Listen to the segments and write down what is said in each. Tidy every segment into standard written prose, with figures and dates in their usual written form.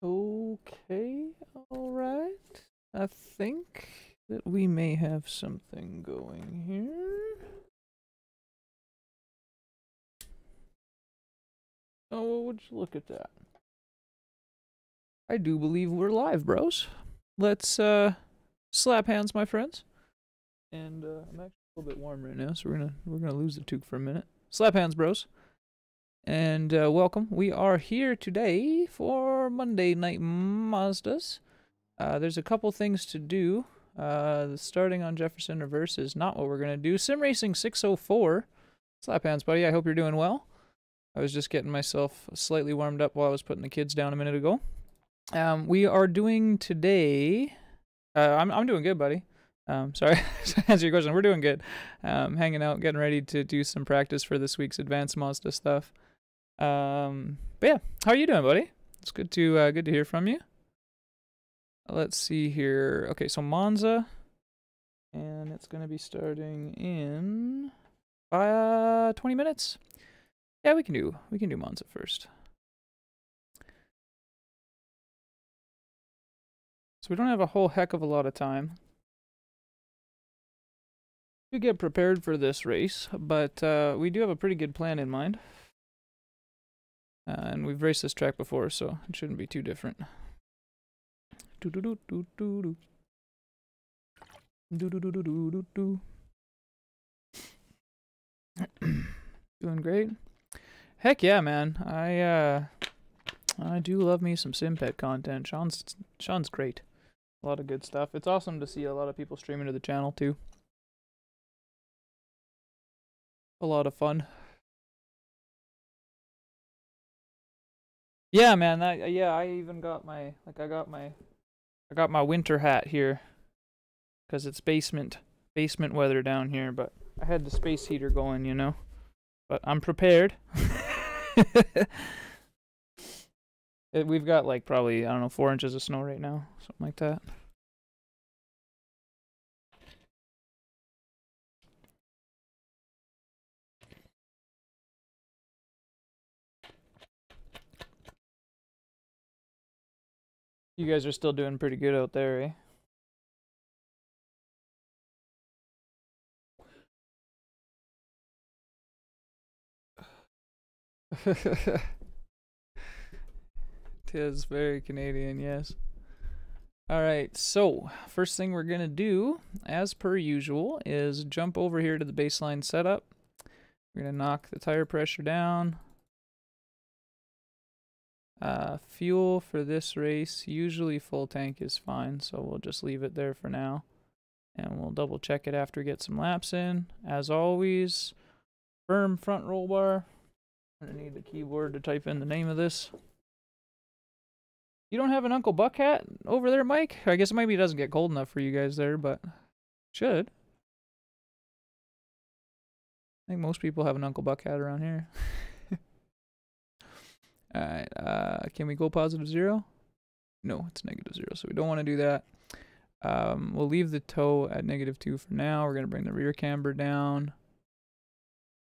Okay, alright. I think that we may have something going here. Oh, would you look at that? I do believe we're live, bros. Let's slap hands, my friends. And I'm actually a little bit warm right now, so we're gonna lose the toque for a minute. Slap hands, bros. And welcome. We are here today for Monday Night Mazdas. There's a couple things to do. Starting on Jefferson Reverse is not what we're going to do. Sim Racing 604. Slap hands, buddy. I hope you're doing well. I was just getting myself slightly warmed up while I was putting the kids down a minute ago. We are doing today... I'm doing good, buddy. Sorry, to answer your question, we're doing good. Hanging out, getting ready to do some practice for this week's Advanced Mazda stuff. But yeah, how are you doing, buddy? It's good to hear from you. Let's see here. Okay, so Monza, and it's gonna be starting in 20 minutes. Yeah, we can do Monza first. So we don't have a whole heck of a lot of time to get prepared for this race, but we do have a pretty good plan in mind. And we've raced this track before, so it shouldn't be too different. Doing great. Heck yeah, man. I do love me some Simpet content. Sean's great. A lot of good stuff. It's awesome to see a lot of people streaming to the channel too. A lot of fun. Yeah, man. I even got my I got my winter hat here because it's basement weather down here, but I had the space heater going, you know. But I'm prepared. We've got like probably, I don't know, 4 inches of snow right now, something like that. You guys are still doing pretty good out there, eh? Tis very Canadian, yes. Alright, so first thing we're gonna do, as per usual, is jump over here to the baseline setup. We're gonna knock the tire pressure down. Fuel for this race, usually full tank is fine, so we'll just leave it there for now. And we'll double check it after we get some laps in. As always, firm front roll bar. I'm gonna need the keyboard to type in the name of this. You don't have an Uncle Buck hat over there, Mike? I guess maybe it doesn't get cold enough for you guys there, but should. I think most people have an Uncle Buck hat around here. Alright, can we go +0? No, it's -0, so we don't want to do that. We'll leave the toe at -2 for now. We're going to bring the rear camber down.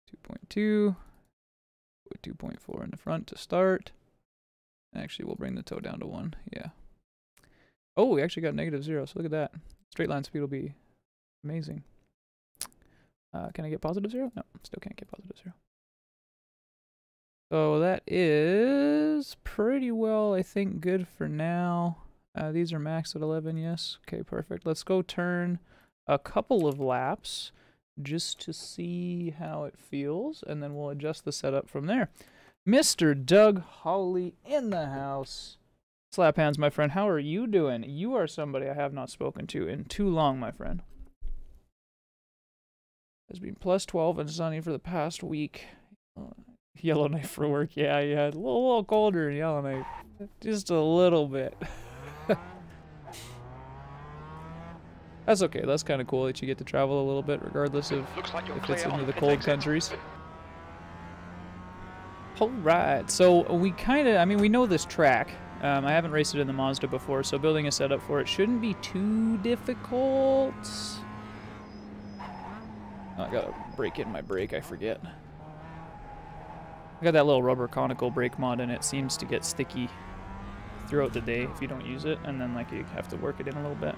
2.2. Put 2.4 in the front to start. Actually, we'll bring the toe down to 1. Yeah. Oh, we actually got -0, so look at that. Straight line speed will be amazing. Can I get +0? No, still can't get +0. So that is pretty well, I think, good for now. These are maxed at 11, yes. Okay, perfect. Let's go turn a couple of laps just to see how it feels, and then we'll adjust the setup from there. Mr. Doug Hawley in the house. Slap hands, my friend. How are you doing? You are somebody I have not spoken to in too long, my friend. It's been +12 and sunny for the past week. Yellowknife for work. Yeah, a little colder in Yellowknife. Just a little bit. That's okay. That's kind of cool that you get to travel a little bit, regardless of if it's into the cold countries. Alright, so we we know this track. I haven't raced it in the Mazda before, so building a setup for it shouldn't be too difficult. Oh, I gotta break in my brake, I forget. I got that little rubber conical brake mod and it seems to get sticky throughout the day if you don't use it, and then like you have to work it in a little bit.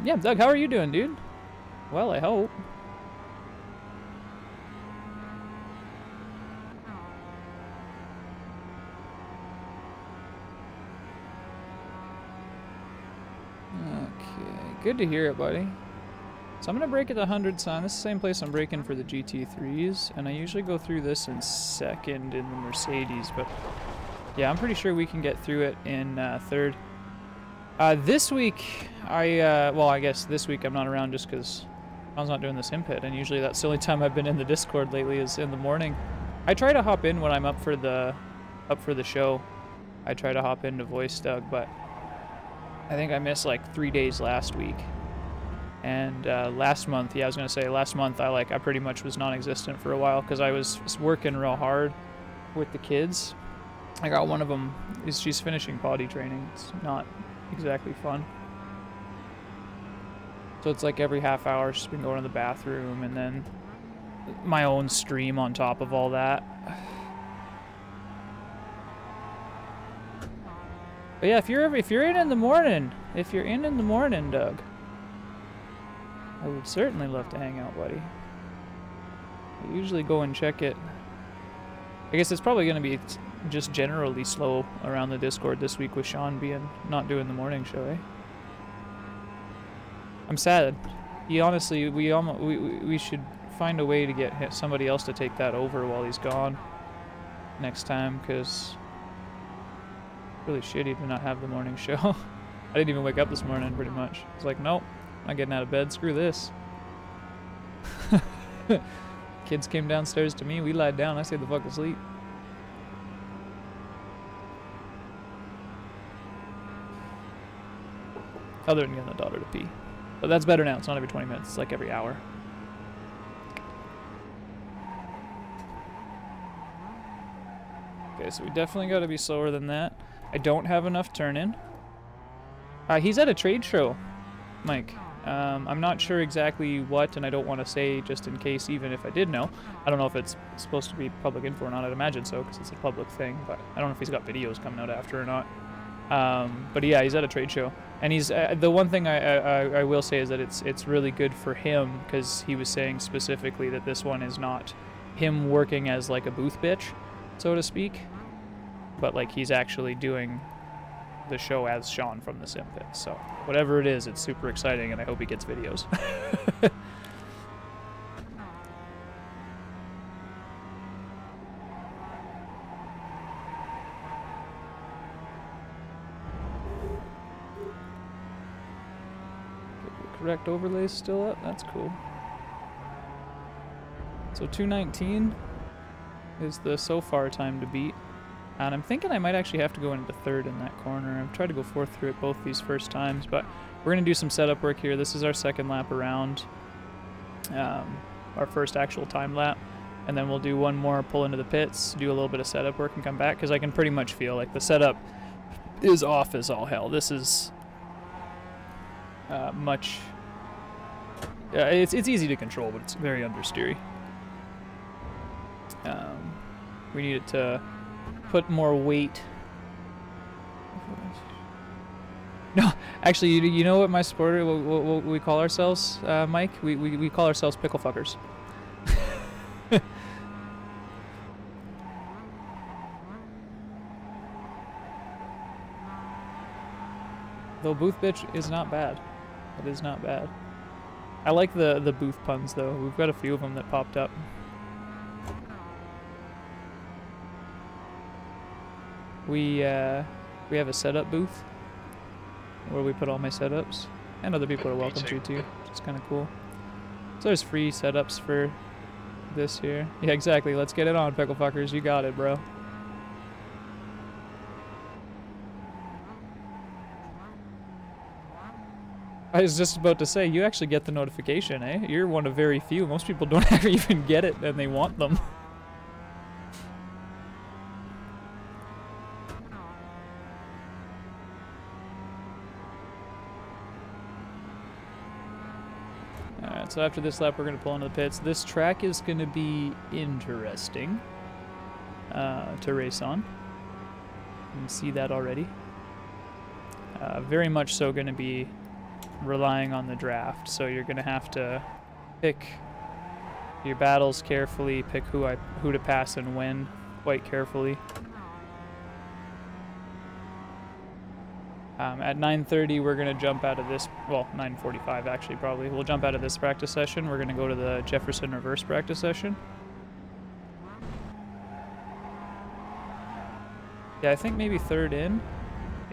Yeah, Doug, how are you doing, dude? Well, I hope. Okay, good to hear it, buddy. So I'm going to brake at the 100 sign. This is the same place I'm braking for the GT3s, and I usually go through this in second in the Mercedes, but yeah, I'm pretty sure we can get through it in third. This week, well, I guess this week I'm not around just because I was not doing this input, and usually that's the only time I've been in the Discord lately is in the morning. I try to hop in when I'm up for the show. I try to hop in to voice Doug, but I think I missed like 3 days last week. And last month, yeah, I was gonna say last month I pretty much was non-existent for a while because I was working real hard with the kids. I got one of them, she's finishing potty training. It's not exactly fun. So it's like every half hour she's been going to the bathroom, and then my own stream on top of all that. But yeah, if you're in the morning, Doug, I would certainly love to hang out, buddy. I usually go and check it. I guess it's probably going to be just generally slow around the Discord this week with Sean not doing the morning show, eh? I'm sad. He honestly, we should find a way to get somebody else to take that over while he's gone next time, because it's really shitty to not have the morning show. I didn't even wake up this morning, pretty much. I was like, nope. Not getting out of bed, screw this. Kids came downstairs to me, we lied down, I stayed the fuck asleep. Other than getting the daughter to pee. But that's better now, it's not every 20 minutes, it's like every hour. Okay, so we definitely gotta be slower than that. I don't have enough turn-in. He's at a trade show, Mike. I'm not sure exactly what, and I don't want to say just in case, even if I did know. I don't know if it's supposed to be public info or not. I'd imagine so, because it's a public thing, but I don't know if he's got videos coming out after or not. But yeah, he's at a trade show, and he's the one thing I will say is that it's really good for him, because he was saying specifically that this one is not him working as like a booth bitch, so to speak, but like he's actually doing the show as Sean from the Simpit. So whatever it is, it's super exciting, and I hope he gets videos. Correct overlays still up, that's cool. So 219 is the so far time to beat. And I'm thinking I might actually have to go into third in that corner. I've tried to go fourth through it both these first times, but we're going to do some setup work here. This is our second lap around, our first actual time lap. And then we'll do one more pull into the pits, do a little bit of setup work, and come back, because I can pretty much feel like the setup is off as all hell. This is it's easy to control, but it's very understeery. We need it to put more weight. No, actually, you know what my supporter, what we call ourselves, Mike? We call ourselves pickle fuckers. Though booth bitch is not bad. It is not bad. I like the booth puns though. We've got a few of them that popped up. We have a setup booth where we put all my setups, and other people are welcome to too, which is kind of cool. So there's free setups for this here. Yeah, exactly. Let's get it on, pickle fuckers. You got it, bro. I was just about to say, you actually get the notification, eh? You're one of very few. Most people don't ever even get it, and they want them. Alright, so after this lap, we're going to pull into the pits. This track is going to be interesting to race on. You can see that already. Very much so going to be relying on the draft, so you're going to have to pick your battles carefully, pick who to pass and when quite carefully. At 9:30 we're going to jump out of this, well 9:45 actually probably, we'll jump out of this practice session. We're going to go to the Jefferson reverse practice session. Yeah, I think maybe third in.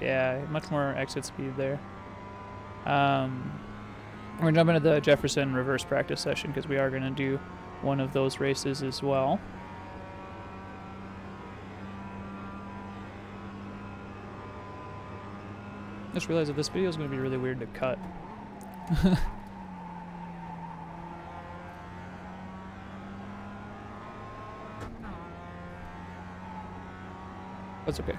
Yeah, much more exit speed there. We're going to jump into the Jefferson reverse practice session because we are going to do one of those races as well. Just realized that this video is going to be really weird to cut. That's okay.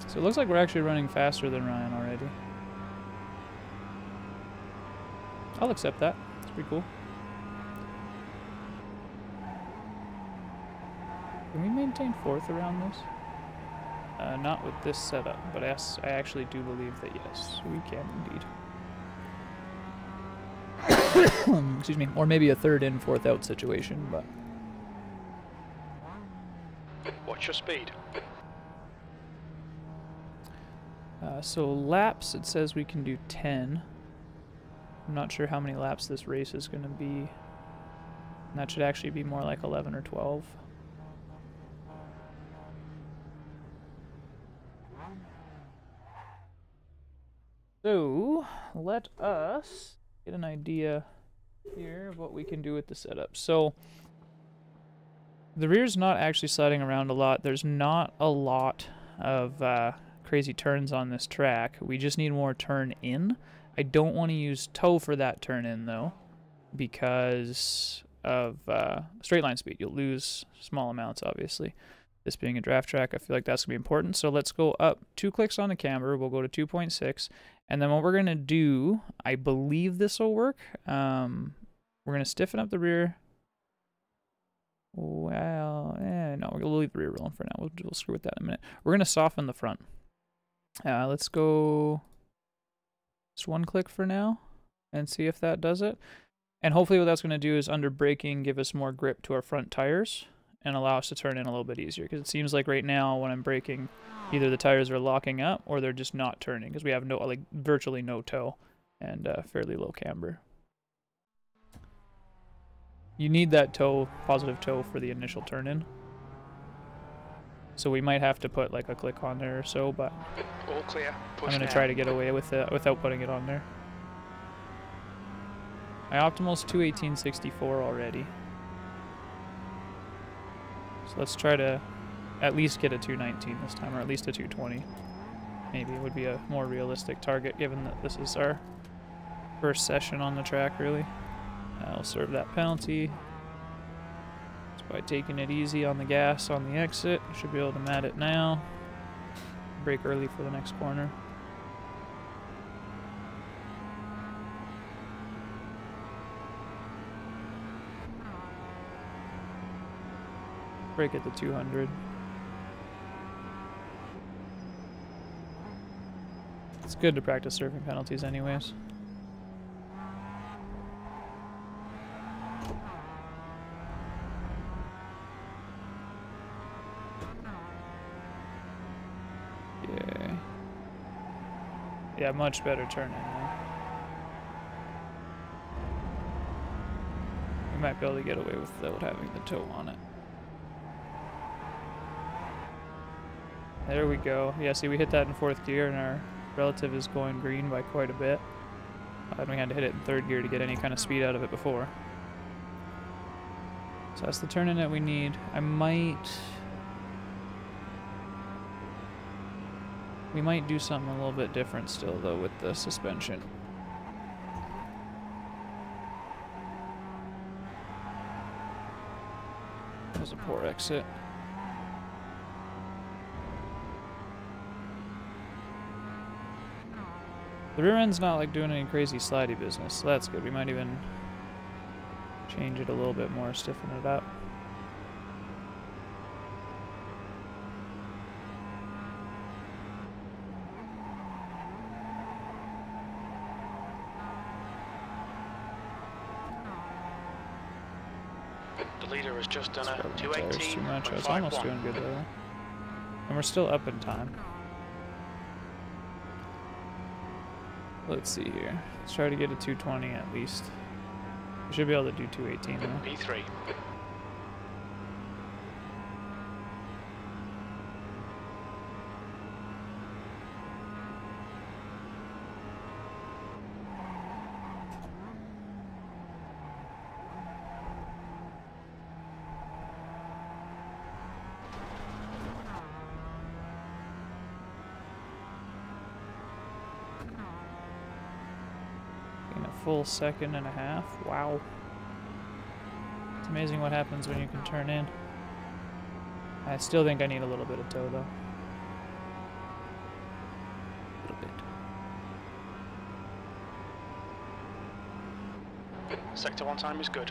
So it looks like we're actually running faster than Ryan already. I'll accept that. It's pretty cool. Can we maintain fourth around this? Not with this setup, but I actually do believe that yes, we can indeed. Excuse me. Or maybe a third in, fourth out situation, but... Watch your speed. So laps, it says we can do 10. I'm not sure how many laps this race is going to be. That should actually be more like 11 or 12. So, let us get an idea here of what we can do with the setup. So, the rear's not actually sliding around a lot. There's not a lot of crazy turns on this track. We just need more turn in. I don't want to use toe for that turn in, though, because of straight line speed. You'll lose small amounts, obviously. This being a draft track, I feel like that's going to be important. So let's go up 2 clicks on the camber. We'll go to 2.6. And then what we're going to do, I believe this will work. We're going to stiffen up the rear. Well, no, we'll leave the rear rolling for now. We'll screw with that in a minute. We're going to soften the front. Let's go just 1 click for now and see if that does it. And hopefully what that's going to do is under braking give us more grip to our front tires and allow us to turn in a little bit easier, because it seems like right now when I'm braking, either the tires are locking up or they're just not turning because we have no, like, virtually no toe and fairly low camber. You need that toe, positive toe, for the initial turn in. So we might have to put like a click on there or so, but all clear. Push I'm going to try to get away with it without putting it on there. My optimal's 218.64 already. So let's try to at least get a 219 this time, or at least a 220. Maybe it would be a more realistic target given that this is our first session on the track, really. I'll serve that penalty. Just by taking it easy on the gas on the exit. Should be able to mat it now. Brake early for the next corner. Brake at the 200. It's good to practice serving penalties anyways. Yeah, much better turn in now. We might be able to get away without having the toe on it. There we go. Yeah, see, we hit that in 4th gear and our relative is going green by quite a bit. And we had to hit it in 3rd gear to get any kind of speed out of it before. So that's the turn in that we need. We might do something a little bit different still, though, with the suspension. That was a poor exit. The rear end's not like doing any crazy slidey business, so that's good. We might even change it a little bit more, stiffen it up. The leader has just done a Too much. I was 218.51. almost doing good though. And we're still up in time. Let's see here. Let's try to get a 220 at least. We should be able to do 218 though. P3. In a full second and a half. Wow. It's amazing what happens when you can turn in. I still think I need a little bit of toe though. A little bit. Sector 1 time is good.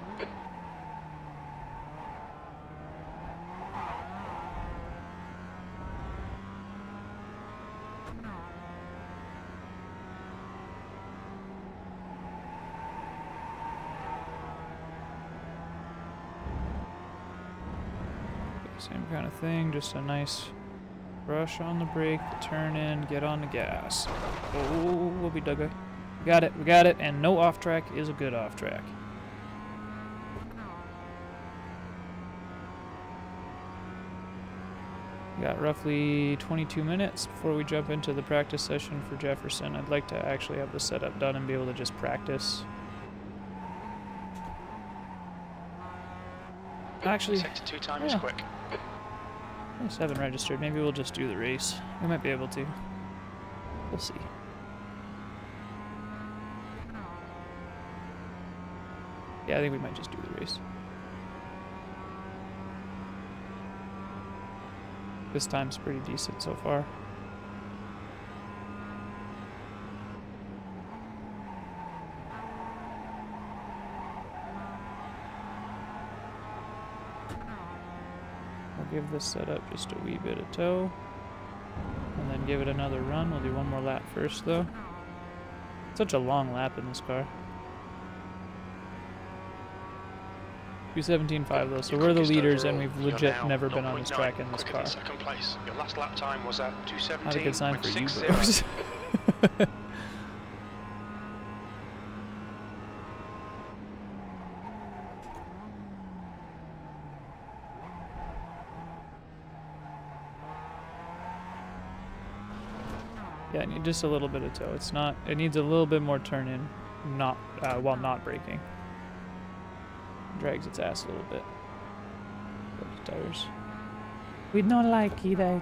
Same kind of thing, just a nice brush on the brake, the turn in, get on the gas. Oh, we'll be dug. We got it, and no off track is a good off track. We got roughly 22 minutes before we jump into the practice session for Jefferson. I'd like to actually have the setup done and be able to just practice. Actually, Sector 2 time is quick. I just haven't registered. Maybe we'll just do the race. We might be able to. We'll see. Yeah, I think we might just do the race. This time's pretty decent so far. Give this setup just a wee bit of toe, and then give it another run. We'll do one more lap first though. Such a long lap in this car. 2:17.5 though, so we're the leaders and we've legit never been on this track in this car. Second place. Your last lap time was at Not a good sign for you 2:17.60. bros. Yeah, I need just a little bit of toe. It's not. It needs a little bit more turn in, not while not braking. Drags its ass a little bit. The tires. We don't like it. Right?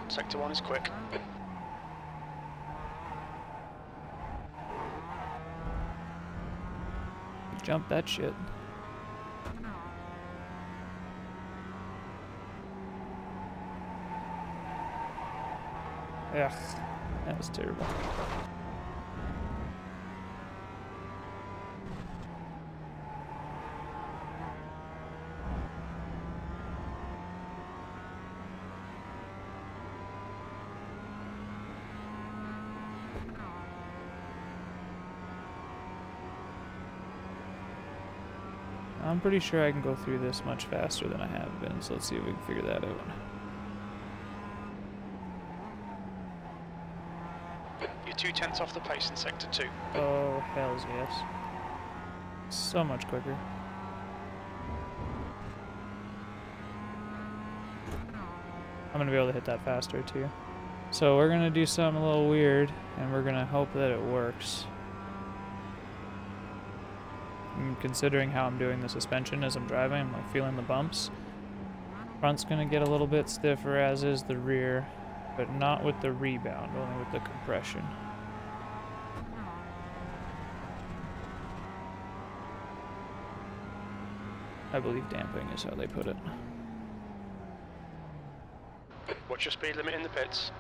Sector 1 is quick. Jump that shit. Ugh, that was terrible. I'm pretty sure I can go through this much faster than I have been, so let's see if we can figure that out. You're 2/10 off the pace in Sector 2. Oh, hells yes. So much quicker. I'm gonna be able to hit that faster too. So we're gonna do something a little weird, and we're gonna hope that it works. And considering how I'm doing the suspension as I'm driving, I'm like feeling the bumps. Front's gonna get a little bit stiffer, as is the rear, but not with the rebound, only with the compression. I believe damping is how they put it. What's your speed limit in the pits?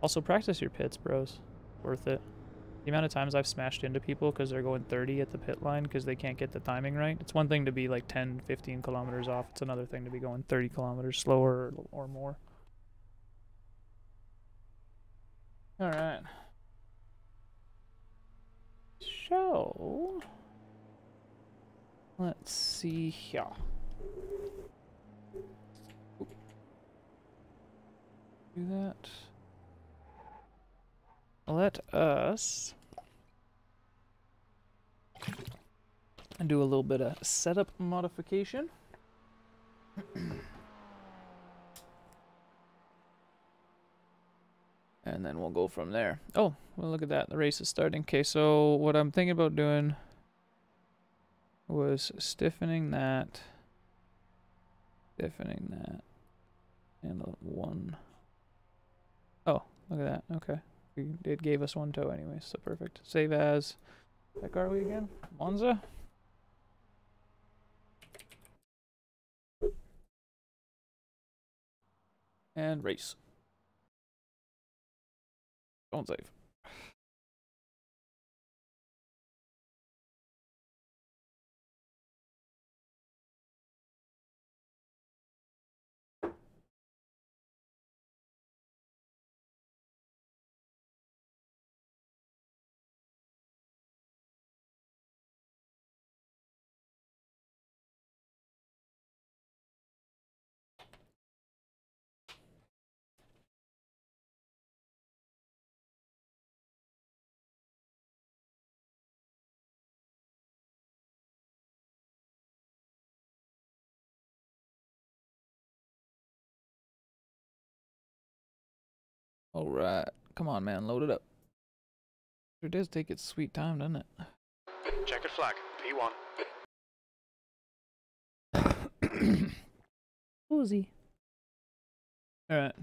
Also, practice your pits, bros. Worth it. The amount of times I've smashed into people because they're going 30 at the pit line because they can't get the timing right. It's one thing to be like 10, 15 kilometers off. It's another thing to be going 30 kilometers slower or more. All right. So, let's see here. Do that. Let us do a little bit of setup modification. And then we'll go from there. Oh, well, look at that. The race is starting. Okay, so what I'm thinking about doing was stiffening that, and one. Oh, look at that. Okay. It gave us one toe anyway, so perfect. Save as. Heck are we again? Monza? And race. Don't save. All right. Come on, man. Load it up. It does take its sweet time, doesn't it? Checkered flag, P1. Woozy. Alright.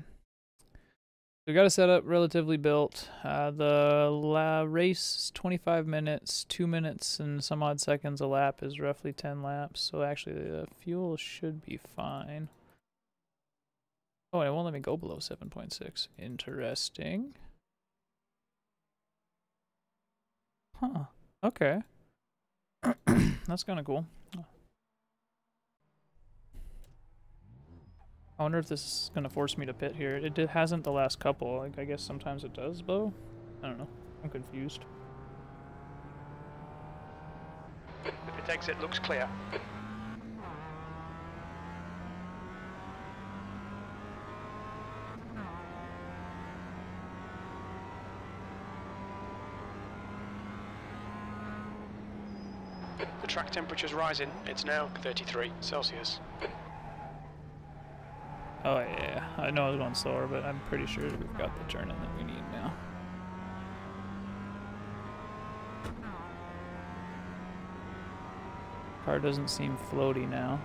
We got a setup relatively built. The race 25 minutes, 2 minutes and some odd seconds a lap is roughly 10 laps. So actually the fuel should be fine. Oh, and it won't let me go below 7.6. Interesting. Huh. Okay. That's kind of cool. I wonder if this is going to force me to pit here. It hasn't the last couple. Like, I guess sometimes it does, though. I don't know. I'm confused. The pit exit looks clear. The track temperature's rising. It's now 33 Celsius. Oh, yeah. I know I was going slower, but I'm pretty sure we've got the turn in that we need now. Car doesn't seem floaty now.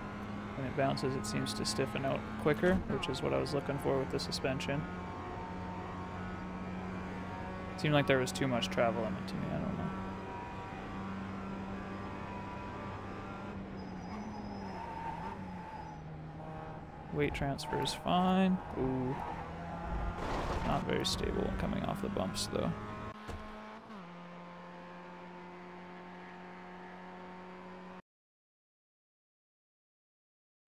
When it bounces, it seems to stiffen out quicker, which is what I was looking for with the suspension. It seemed like there was too much travel in it to me. I don't know. Weight transfer is fine. Ooh. Not very stable coming off the bumps, though.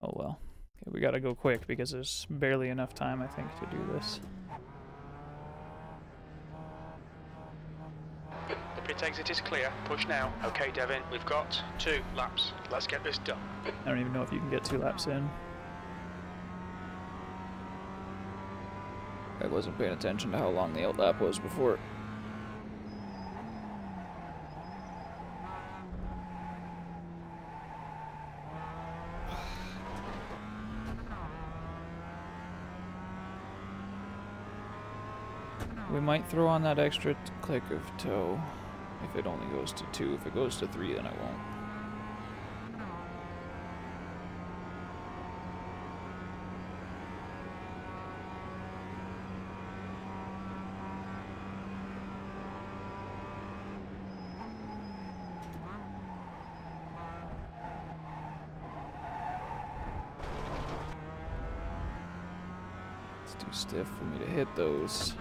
Oh well. Okay, we gotta go quick because there's barely enough time, I think, to do this. The pit exit is clear. Push now. Okay, Devin, we've got 2 laps. Let's get this done. I don't even know if you can get 2 laps in. I wasn't paying attention to how long the outlap was before. We might throw on that extra click of toe if it only goes to 2. If it goes to 3, then I won't. too stiff for me to hit those.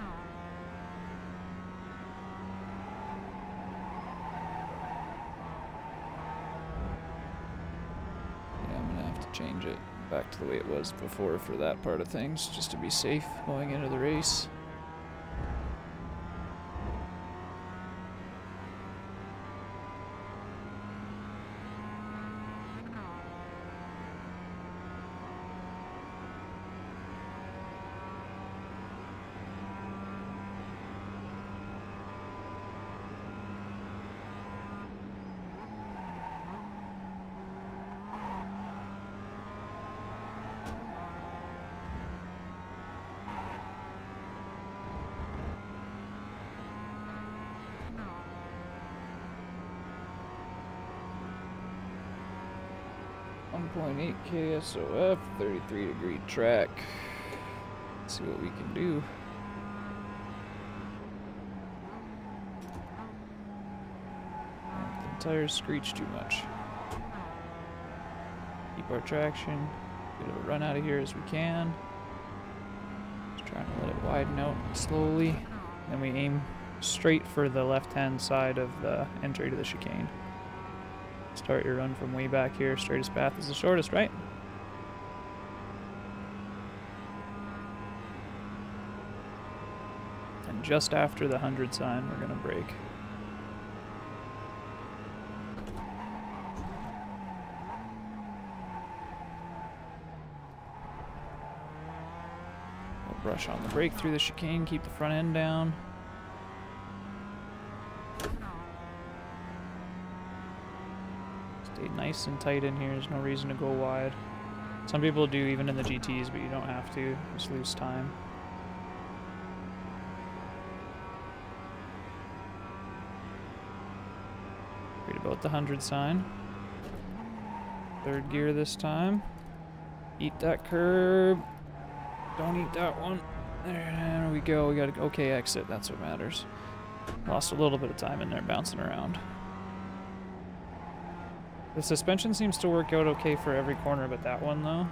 Yeah, I'm gonna have to change it back to the way it was before for that part of things, just to be safe going into the race. .8 KSOF, 33-degree track. Let's see what we can do. The tires screech too much. Keep our traction. Get a run out of here as we can. Just trying to let it widen out slowly. Then we aim straight for the left-hand side of the entry to the chicane. Start your run from way back here. Straightest path is the shortest, right? And just after the 100 sign, we're gonna brake. We'll brush on the brake through the chicane, keep the front end down. Stay nice and tight in here, there's no reason to go wide. Some people do even in the GTs, but you don't have to, just lose time. Read about the 100 sign. Third gear this time. Eat that curb. Don't eat that one. There we go, we got an okay exit, that's what matters. Lost a little bit of time in there bouncing around. The suspension seems to work out okay for every corner, but that one though,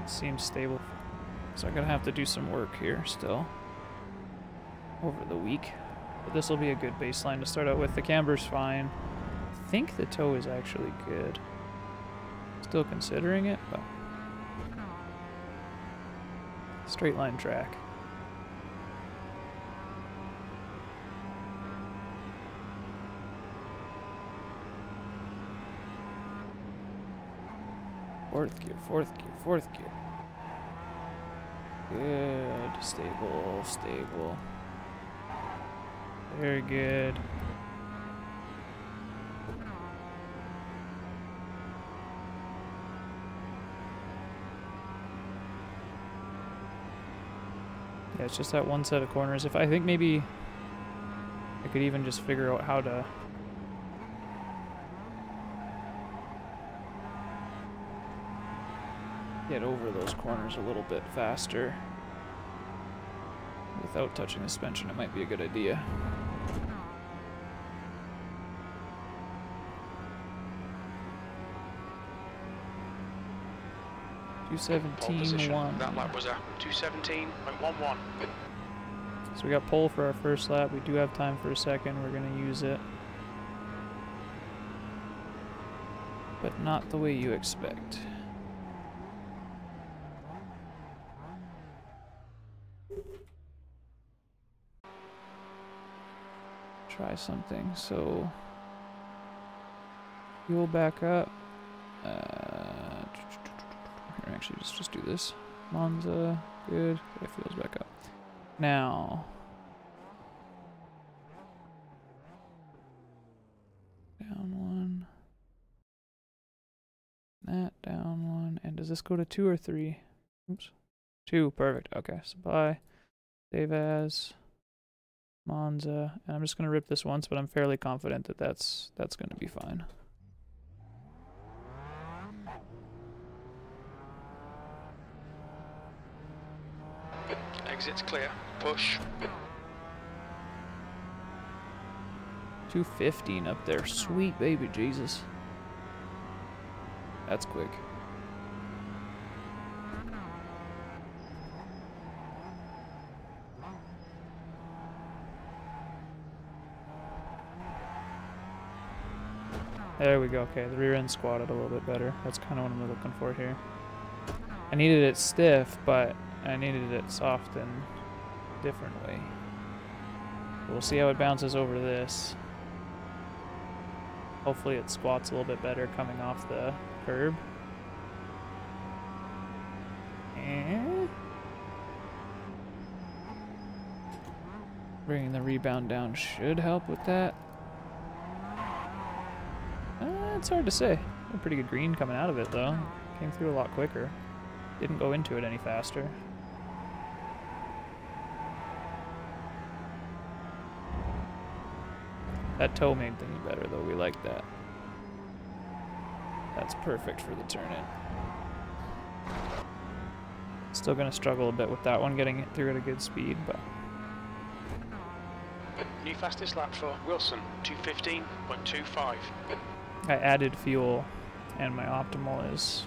it seems stable. So I'm gonna have to do some work here still over the week. But this will be a good baseline to start out with. The camber's fine. I think the toe is actually good. Still considering it, but straight line track. Fourth gear, fourth gear, fourth gear. Good. Stable, stable. Very good. Yeah, it's just that one set of corners. If I think maybe I could even just figure out how to get over those corners a little bit faster without touching the suspension, it might be a good idea. Pole position. 2:17.1. That lap was a 2:17.11. So we got pole for our first lap. We do have time for a second. We're going to use it. But not the way you expect. Try something. So fuel back up. Here, actually, just do this. Monza, good. Okay, fuel's back up. Now, down one. That down one. And does this go to 2 or 3? Oops, 2. Perfect. Okay. Supply. Save as. Monza, and I'm just gonna rip this once, but I'm fairly confident that that's gonna be fine. Exit's clear. Push. 2:15 up there, sweet baby Jesus. That's quick. There we go. Okay, the rear end squatted a little bit better. That's kind of what I'm looking for here. I needed it stiff, but I needed it soft in a different way. We'll see how it bounces over this. Hopefully it squats a little bit better coming off the curb. Bringing the rebound down should help with that. It's hard to say. A pretty good green coming out of it though. Came through a lot quicker. Didn't go into it any faster. That toe made things better though. We like that. That's perfect for the turn in. Still gonna struggle a bit with that one, getting it through at a good speed, but. New fastest lap for Wilson, 2:15.25. I added fuel, and my optimal is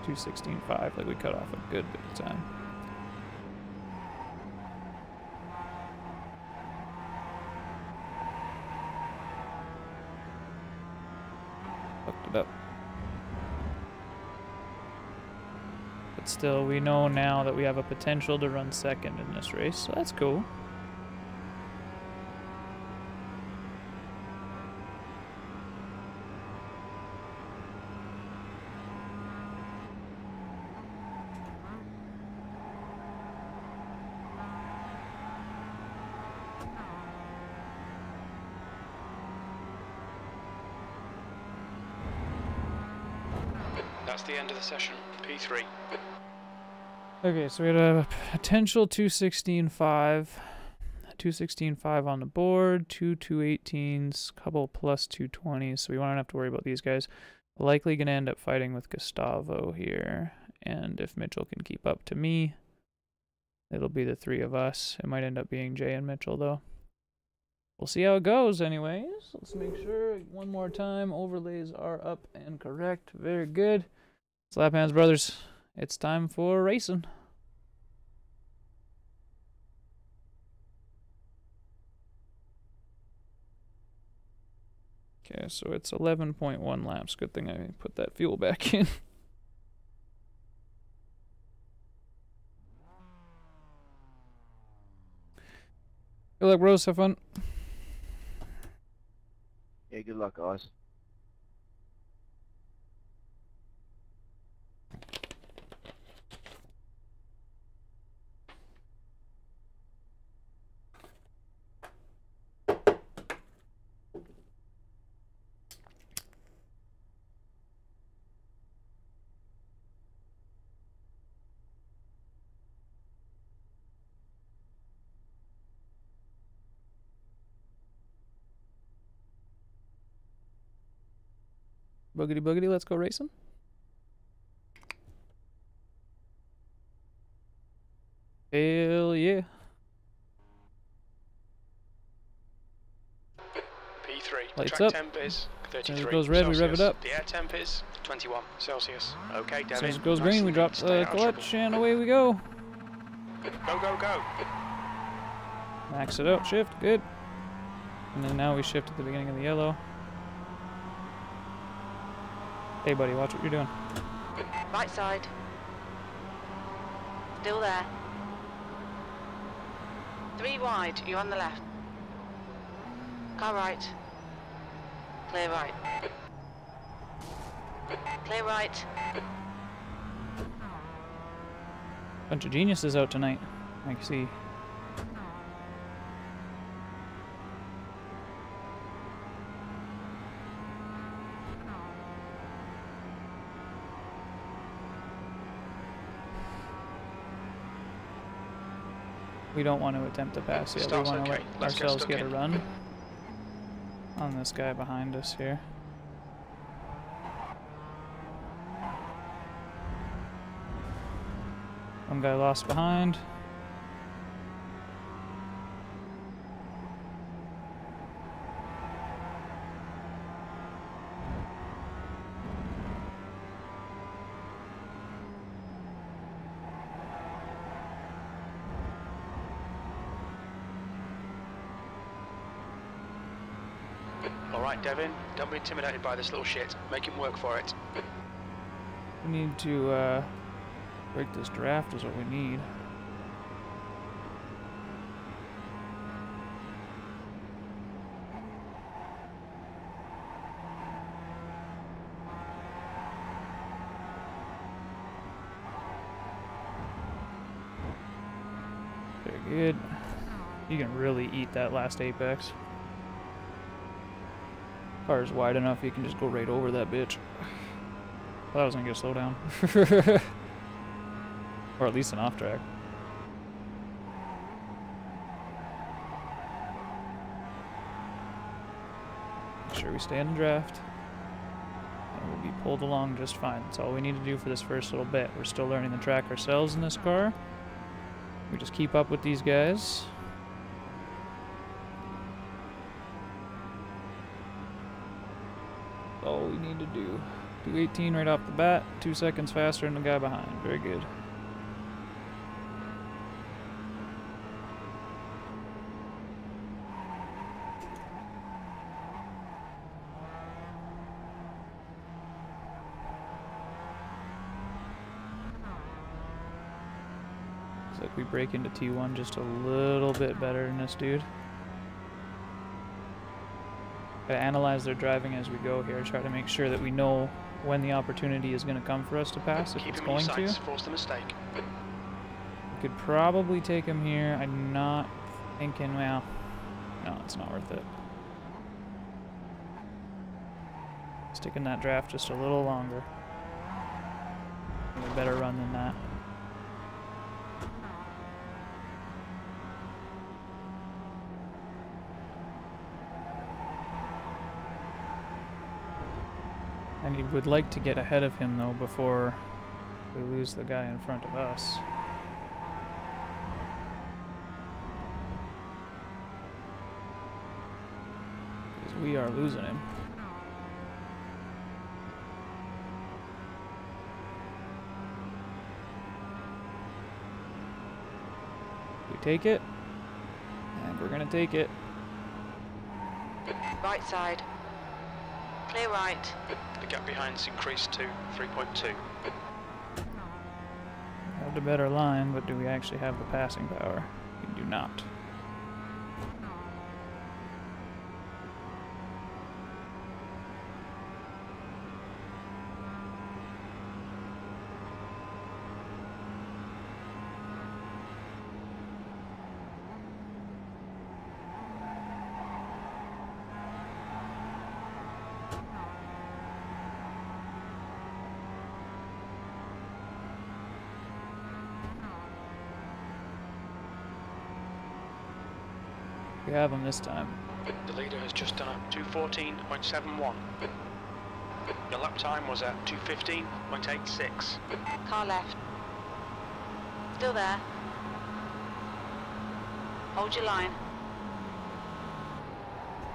2:16.5. Like we cut off a good bit of time. Hooked it up. But still, we know now that we have a potential to run second in this race, so that's cool. That's the end of the session. P3. Okay, so we had a potential 216.5. 216.5 on the board, two 218s, couple plus 220s, so we won't have to worry about these guys. Likely going to end up fighting with Gustavo here, and if Mitchell can keep up to me, it'll be the three of us. It might end up being Jay and Mitchell, though. We'll see how it goes anyways. Let's make sure one more time overlays are up and correct. Very good. Slap hands, brothers. It's time for racing. Okay, so it's 11.1 laps. Good thing I put that fuel back in. Good luck, bros. Have fun. Yeah, good luck, guys. Boogity boogity, let's go racing. Hell yeah. P3. Lights Track up. temp is 33 As it goes red, we rev it Celsius. up. The air temp is 21 Celsius. Okay, Devin. As it goes nice green, we and drop stay the out of clutch, trouble. and away we go. Go, go, go. Max it out, shift, good. And then now we shift at the beginning of the yellow. Hey buddy, watch what you're doing. Right side. Still there. 3 wide, you're on the left. Car right. Clear right. Clear right. Bunch of geniuses out tonight, I can see. We don't want to attempt to pass yet. We Start's want to okay. let Let's get ourselves stuck get a in. run on this guy behind us here. One guy lost behind. Alright, Devin, don't be intimidated by this little shit. Make him work for it. We need to break this draft is what we need. Very good. You can really eat that last apex. Car's wide enough, you can just go right over that bitch. Well, that was gonna get a slowdown. Or at least an off track. Make sure we stay in the draft. And we'll be pulled along just fine. That's all we need to do for this first little bit. We're still learning the track ourselves in this car. We just keep up with these guys. That's all we need to do. Do 18 right off the bat, 2 seconds faster than the guy behind. Very good. Looks like we break into T1 just a little bit better than this dude. Gotta analyze their driving as we go here, try to make sure that we know when the opportunity is going to come for us to pass, if it's going to. Force the mistake. We could probably take him here. I'm not thinking, well, no, it's not worth it. Stick in that draft just a little longer. A better run than that. And he would like to get ahead of him, though, before we lose the guy in front of us. Because we are losing him. We take it, and we're gonna take it. Right side. Clear right. The gap behind's increased to 3.2. Have the better line, but do we actually have the passing power? We do not. We have him this time. The leader has just done a 2:14.71. Your lap time was at 2:15.86. Car left. Still there. Hold your line.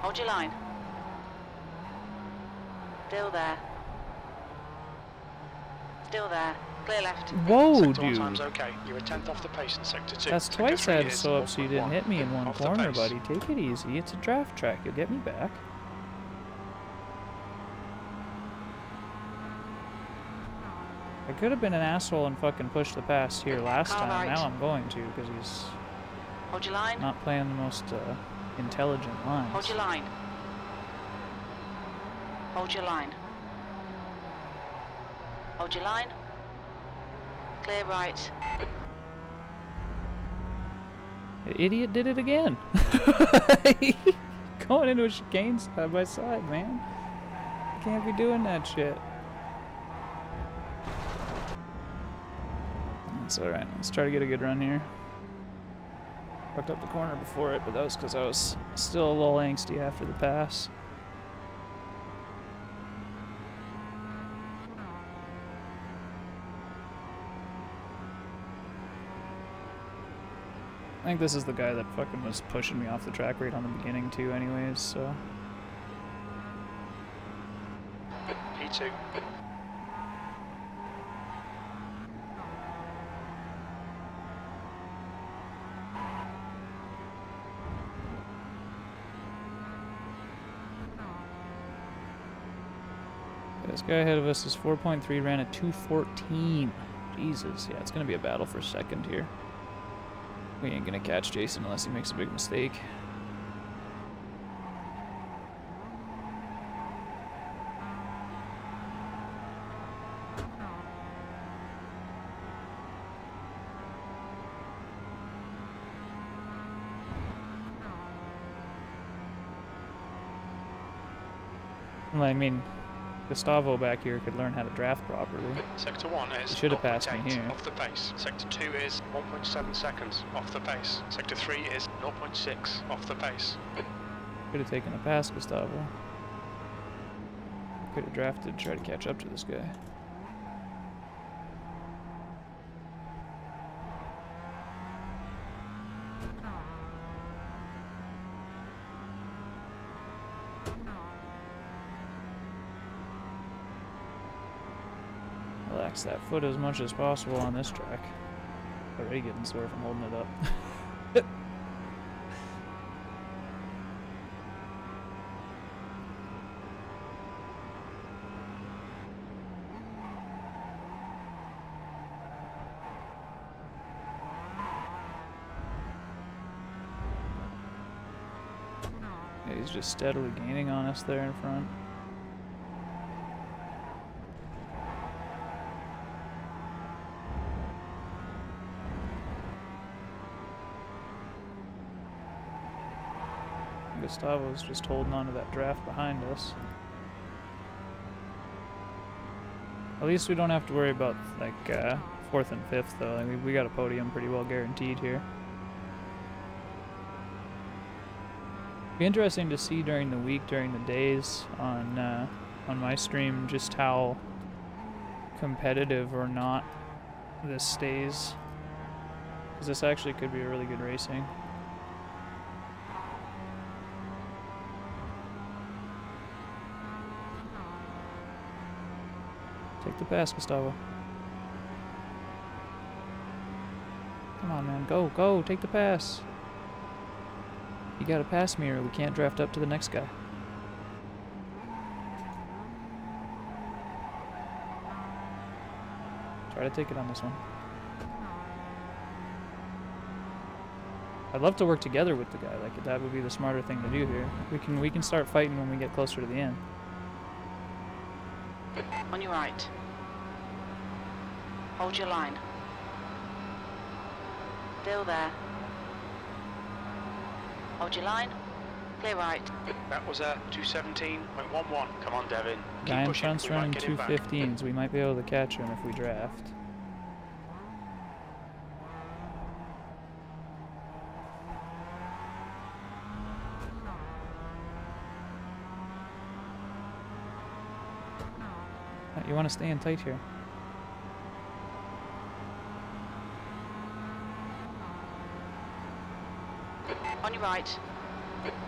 Hold your line. Still there. Still there. Clear left. Whoa, Sector dude. time's okay. You're a 10th off the pace in sector 2. That's Sector twice 3 I had is so up so you didn't 1.1 hit me in one off the corner, pace. buddy. Take it easy. It's a draft track. You'll get me back. I could have been an asshole and fucking pushed the pass here last Car time. right. Now I'm going to, because he's Hold your line. not playing the most intelligent lines. Hold your line. Hold your line. Hold your line. Clear right. The idiot did it again. Going into a chicane side by side, man. Can't be doing that shit. That's alright. Let's try to get a good run here. Fucked up the corner before it, but that was because I was still a little angsty after the pass. I think this is the guy that fucking was pushing me off the track right on the beginning too anyways, so. P2. This guy ahead of us is 4.3, ran a 2:14. Jesus, yeah, it's gonna be a battle for second here. We ain't gonna catch Jason unless he makes a big mistake. Well, I mean, Gustavo back here could learn how to draft properly. Sector 1 is He should have passed me 0.8 here. off the pace. Sector 2 is 1.7 seconds off the pace. Sector 3 is 0.6 off the pace. Could have taken a pass, Gustavo. Could have drafted to try to catch up to this guy. Relax that foot as much as possible on this track. Already getting sore from holding it up. Yeah, he's just steadily gaining on us there in front. Gustavo's just holding on to that draft behind us. At least we don't have to worry about like 4th and 5th though. I mean, we got a podium pretty well guaranteed here. Be interesting to see during the week, during the days on my stream, just how competitive or not this stays. Because this actually could be a really good racing. Take the pass, Gustavo. Come on, man. Go, go. Take the pass. You gotta pass me or we can't draft up to the next guy. Try to take it on this one. I'd love to work together with the guy. Like, that would be the smarter thing to do here. We can start fighting when we get closer to the end. On your right. Hold your line. Still there. Hold your line. Clear right. That was a 217.11. Come on, Devin. Guy in pushing. front's We might running get him back. 215s. We might be able to catch him if we draft. You want to stay in tight here. On your right.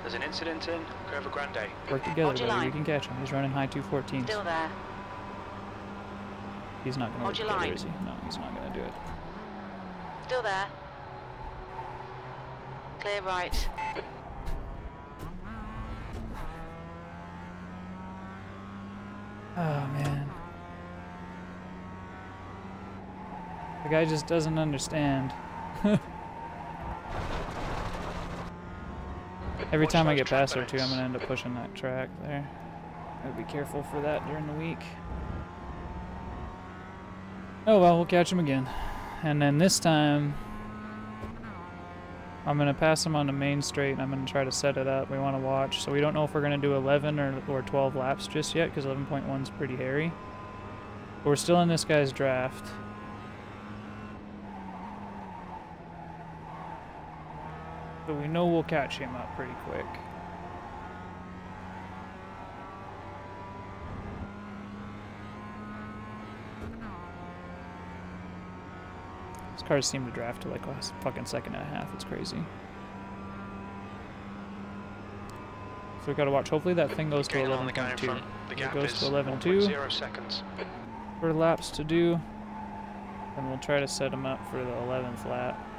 There's an incident in Curva Grande. Work together, Hold your buddy. We line. can catch him. He's running high 214s. Still there. He's not going to work Hold your together, line. is he? No, he's not going to do it. Still there. Clear right. Oh, man. The guy just doesn't understand. Every time I get past her, too, I'm going to end up pushing that track there. Gotta be careful for that during the week. Oh, well, we'll catch him again. And then this time, I'm going to pass him on the main straight, and I'm going to try to set it up. We want to watch. So we don't know if we're going to do 11 or 12 laps just yet, because 11.1 is pretty hairy. But we're still in this guy's draft. So we know we'll catch him up pretty quick. These cars seem to draft to like last fucking second and a half. It's crazy. So we gotta watch. Hopefully that thing goes to Gaining on the guy in 11.2. front. The It gap goes is to 11.2. 1.0 seconds. For laps to do. And we'll try to set him up for the 11th lap.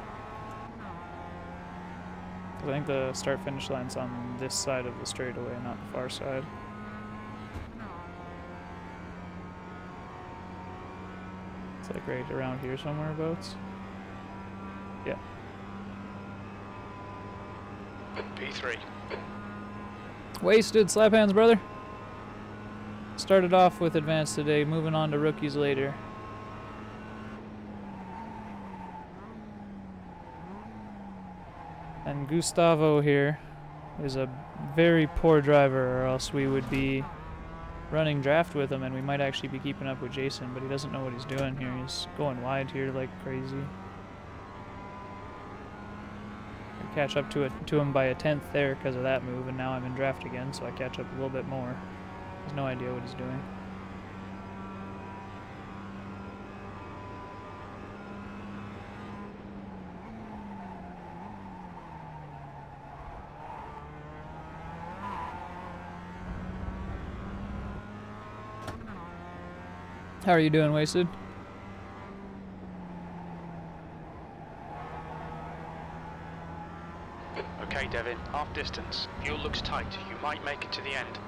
I think the start-finish line's on this side of the straightaway, not the far side. like right around here somewhere, boats. Yeah. P3. Wasted. Slap hands, brother. Started off with advanced today, moving on to rookies later. And Gustavo here is a very poor driver, or else we would be running draft with him and we might actually be keeping up with Jason, but he doesn't know what he's doing here. He's going wide here like crazy. I catch up to him by a 10th there because of that move, and now I'm in draft again, so I catch up a little bit more. He has no idea what he's doing. How are you doing, Wasted? Okay, Devin, half distance. Fuel looks tight. You might make it to the end.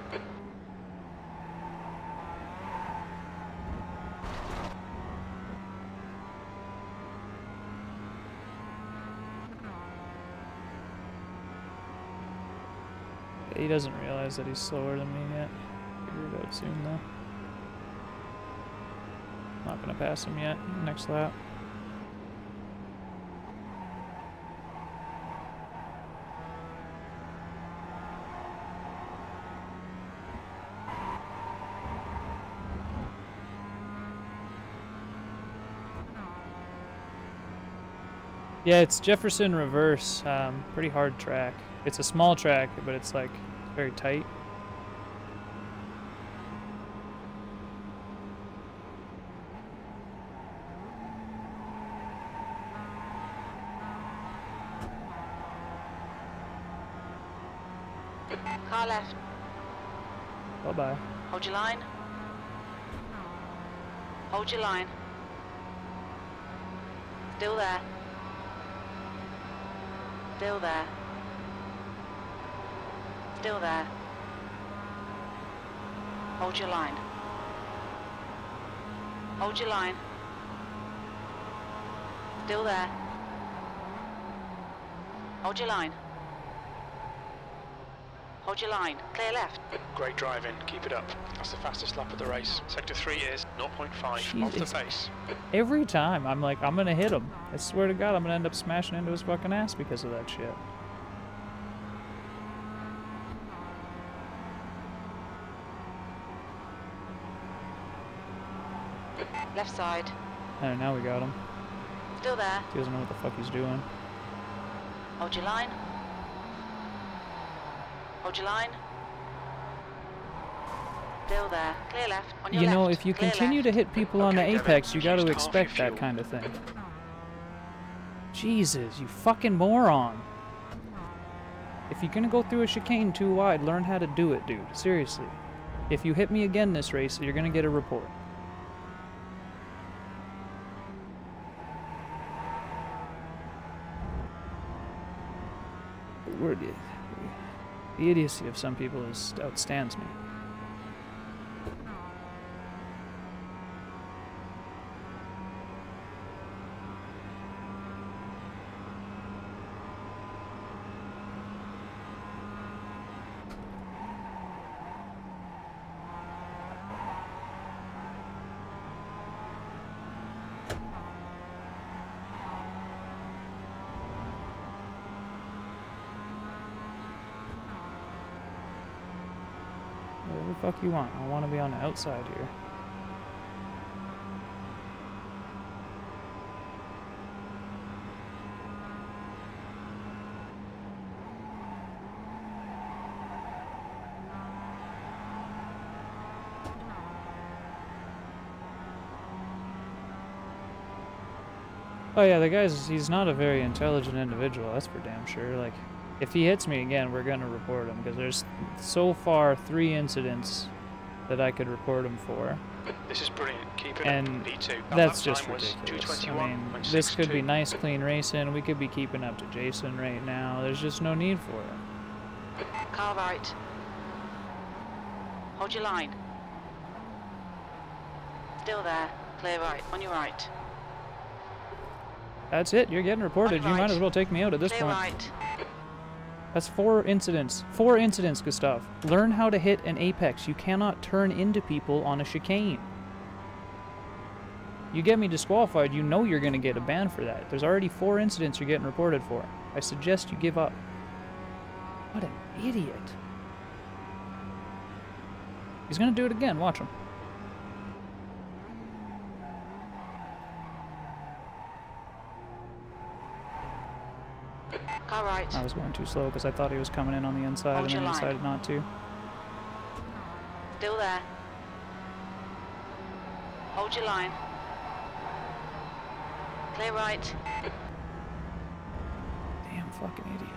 He doesn't realize that he's slower than me yet. Figure it out soon, though. Not gonna pass him yet. Next lap. Yeah, it's Jefferson reverse. Pretty hard track. It's a small track, but it's like very tight. Car left. Bye-bye. Hold your line. Hold your line. Still there. Still there. Still there. Hold your line. Hold your line. Still there. Hold your line. Hold your line. Clear left. Great driving. Keep it up. That's the fastest lap of the race. Sector 3 is 0.5 off the pace. Every time I'm like, I'm gonna hit him. I swear to God, I'm gonna end up smashing into his fucking ass because of that shit. Left side. And now we got him. Still there. He doesn't know what the fuck he's doing. Hold your line. Hold your line. Still there. Clear left. On your You know, left. if you Clear continue left. to hit people on the Okay, Devin, apex, you got to used half expect your that fuel. kind of thing. Jesus, you fucking moron. If you're gonna go through a chicane too wide, learn how to do it, dude. Seriously. If you hit me again this race, you're gonna get a report. The idiocy of some people outstands me. Whatever the fuck you want. I want to be on the outside here. Oh yeah, the he's not a very intelligent individual, that's for damn sure. Like, if he hits me again, we're gonna report him, because there's so far 3 incidents that I could report him for. This is brilliant. Keep it And up. P2. that's Lap just time was ridiculous. I 2:21, mean, 0.62. this could be nice, clean racing. We could be keeping up to Jason right now. There's just no need for it. Car right. Hold your line. Still there. Clear right. On your right. That's it. You're getting reported. You might as well take me out at this Clear point. right. That's 4 incidents. 4 incidents, Gustav. Learn how to hit an apex. You cannot turn into people on a chicane. You get me disqualified, you know you're going to get a ban for that. There's already 4 incidents you're getting reported for. I suggest you give up. What an idiot. He's going to do it again. Watch him. Car right. I was going too slow because I thought he was coming in on the inside Hold and then your he line. decided not to. Still there. Hold your line. Clear right. Damn fucking idiot.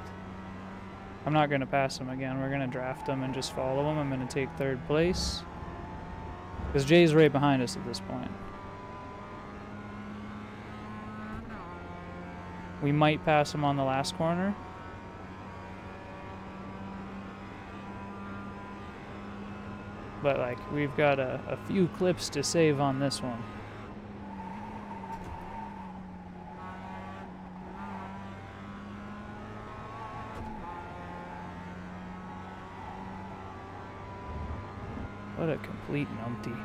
I'm not going to pass him again. We're going to draft him and just follow him. I'm going to take 3rd place. Because Jay's right behind us at this point. We might pass him on the last corner. But, like, we've got a few clips to save on this one. What a complete numpty.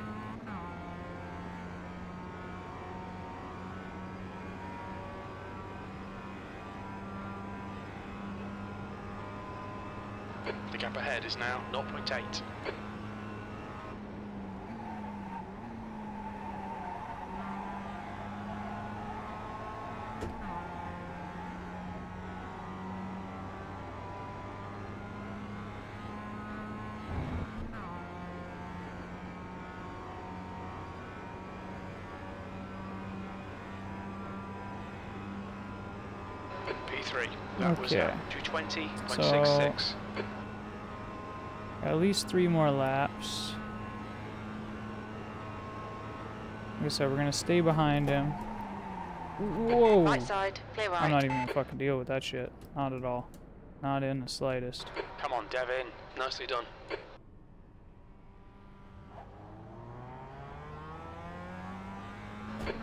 The gap ahead is now 0.8. P3. That was Okay. 220.66. At least 3 more laps. Like I said, we're gonna stay behind him. Whoa! Right side. Clear right. I'm not even gonna fucking deal with that shit. Not at all. Not in the slightest. Come on, Devin. Nicely done.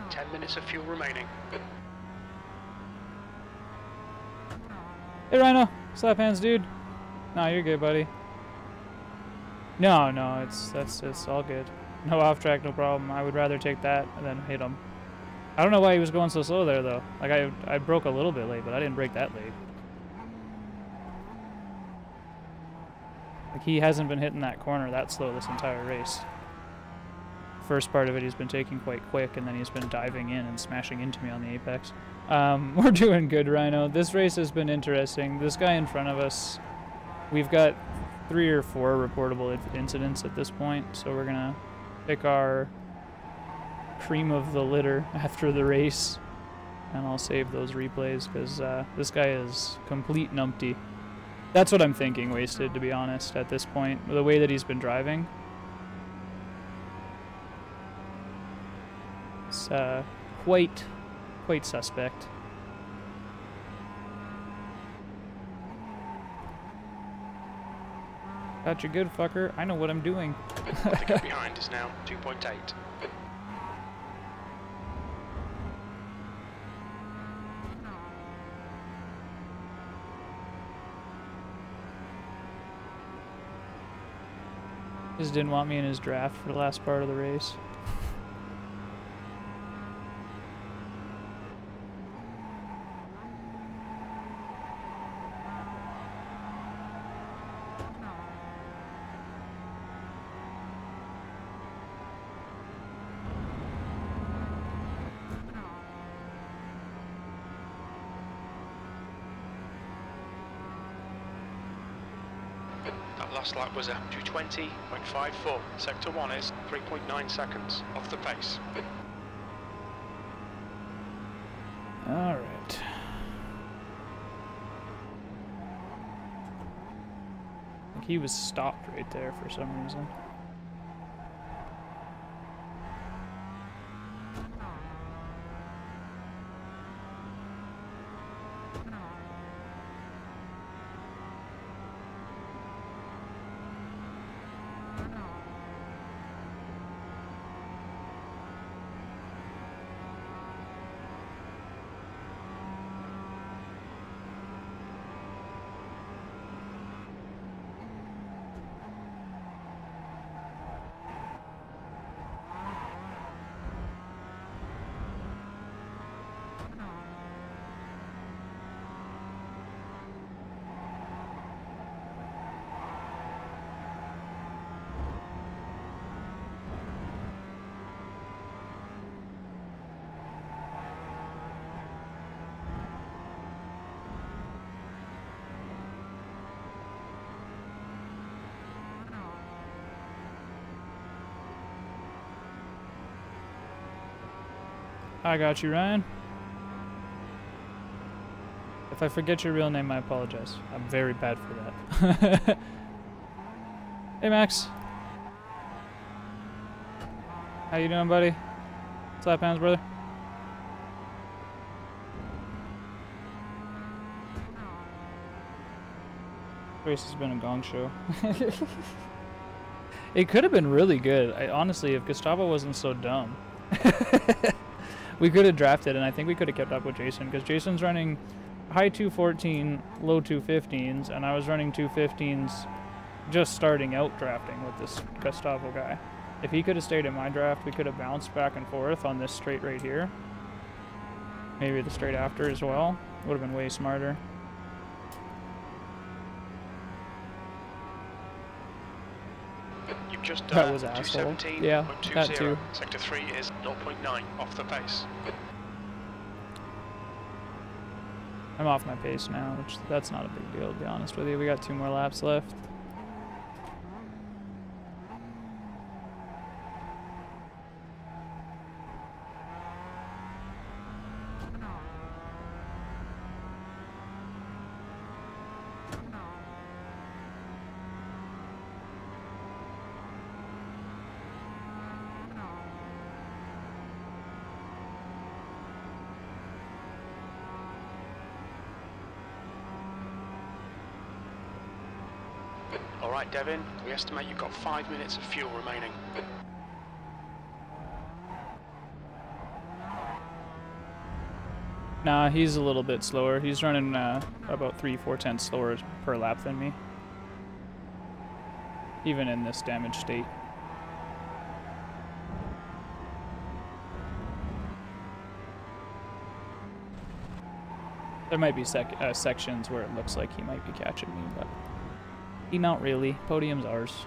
Ten minutes of fuel remaining. Hey Rhino! Slap hands, dude. No, you're good, buddy. No, it's all good. No off track, no problem. I would rather take that than hit him. I don't know why he was going so slow there though. Like I broke a little bit late, but I didn't break that late. Like he hasn't been hitting that corner that slow this entire race. First part of it he's been taking quite quick, and then he's been diving in and smashing into me on the apex. We're doing good, Rhino. This race has been interesting. This guy in front of us, we've got 3 or 4 reportable incidents at this point, so we're gonna pick our cream of the litter after the race, and I'll save those replays because this guy is complete numpty. That's what I'm thinking, Wasted, to be honest, at this point. The way that he's been driving. It's quite suspect. Got you good, fucker. I know what I'm doing. The gap behind is now 2.8. Just didn't want me in his draft for the last part of the race. That last lap was a 220.54. Sector 1 is 3.9 seconds off the pace. All right. I think he was stopped right there for some reason. I got you, Ryan. If I forget your real name, I apologize. I'm very bad for that. Hey, Max. How you doing, buddy? Slap hands, brother. Race has been a gong show. It could have been really good. Honestly, if Gustavo wasn't so dumb, we could have drafted, and I think we could have kept up with Jason, because Jason's running high 214, low 215s, and I was running 215s just starting out drafting with this Gustavo guy. If he could have stayed in my draft, we could have bounced back and forth on this straight right here. Maybe the straight after as well. Would have been way smarter. You've just That done was asshole. 217.20. Yeah, that too. Sector 3 is 0.9 off the pace. I'm off my pace now, which that's not a big deal, to be honest with you. We got 2 more laps left. Alright, Devin, we estimate you've got 5 minutes of fuel remaining. Nah, he's a little bit slower. He's running about 3-4 tenths slower per lap than me. Even in this damaged state. There might be sections where it looks like he might be catching me, but he not really. Podium's ours.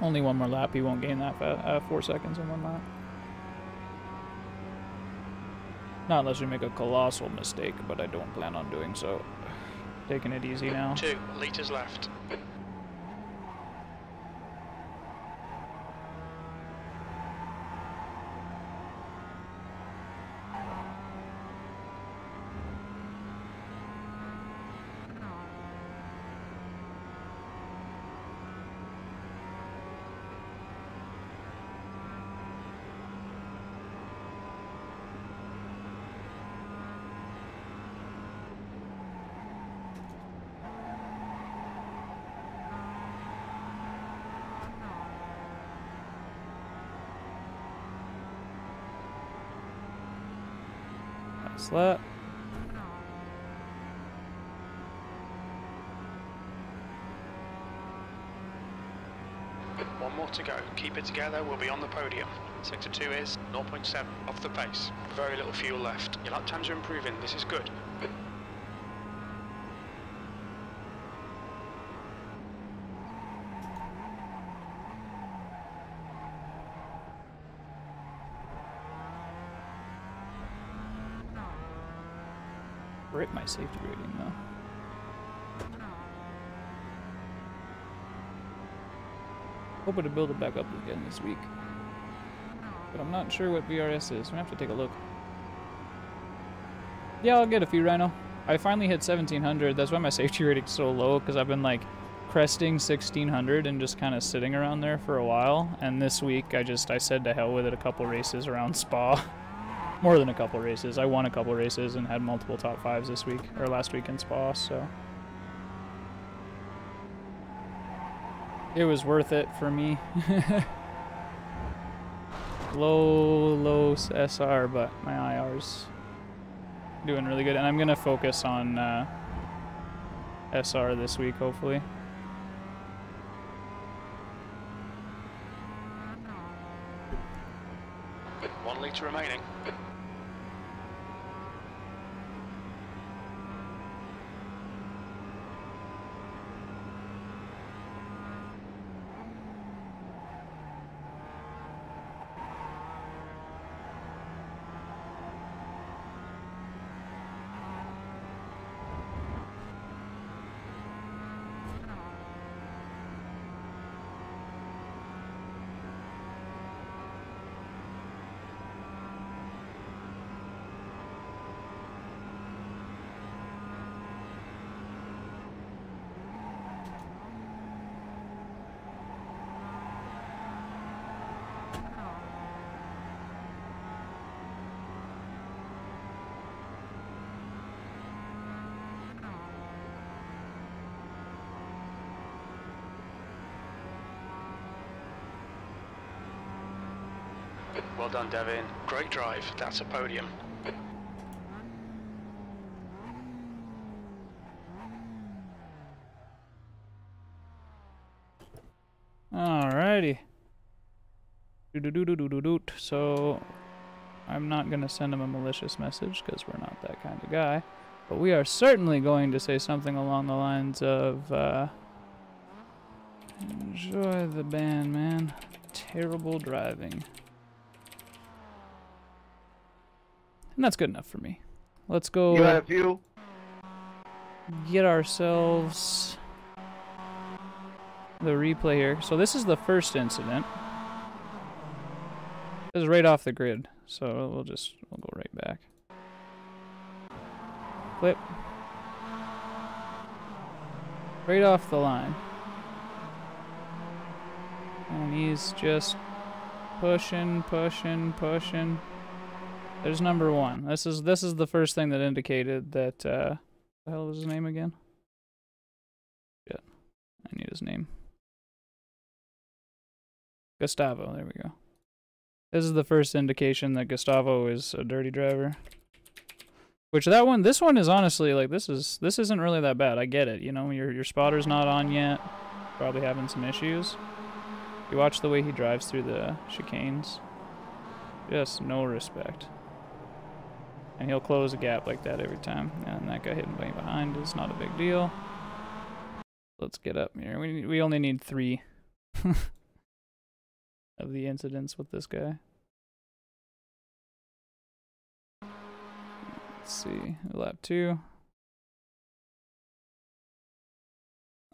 Only 1 more lap. He won't gain that 4 seconds in 1 lap. Not unless we make a colossal mistake, but I don't plan on doing so. Taking it easy now. 2 litres left. Slap. One more to go. Keep it together, we'll be on the podium. Sector 2 is 0.7 off the pace. Very little fuel left. Your lap times are improving, this is good. Rip my safety rating though. Hoping to build it back up again this week. But I'm not sure what VRS is. We have to take a look. Yeah, I'll get a few, Rhino. I finally hit 1700. That's why my safety rating's so low, because I've been like cresting 1600 and just kind of sitting around there for a while. And this week I said to hell with it a couple races around Spa. More than a couple races. I won a couple races and had multiple top 5s this week, or last week in Spa, so it was worth it for me. low SR, but my IR's doing really good, and I'm gonna focus on SR this week, hopefully. One litre remaining. Well done, Devin. Great drive. That's a podium. Alrighty. So, I'm not going to send him a malicious message because we're not that kind of guy. But we are certainly going to say something along the lines of, enjoy the band, man. Terrible driving. And that's good enough for me. Let's go You had a few? get ourselves the replay here. So this is the first incident. This is right off the grid. So we'll go right back. Clip. Right off the line. And he's just pushing. There's number one. This is the first thing that indicated that the hell was his name again? Shit. I need his name. Gustavo, there we go. This is the first indication that Gustavo is a dirty driver. Which this one is honestly like this isn't really that bad. I get it, you know, your spotter's not on yet. Probably having some issues. You watch the way he drives through the chicanes. Just no respect. And he'll close a gap like that every time. And that guy hitting behind is not a big deal. Let's get up here. We only need 3 of the incidents with this guy. Let's see. Lap 2.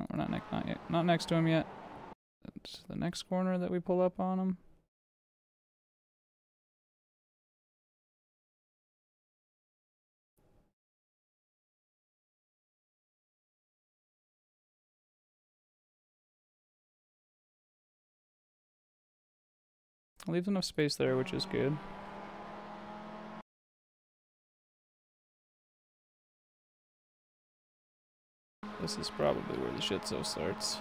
Oh, we're not next to him yet. That's the next corner that we pull up on him. Leaves enough space there, which is good. This is probably where the shit-so starts.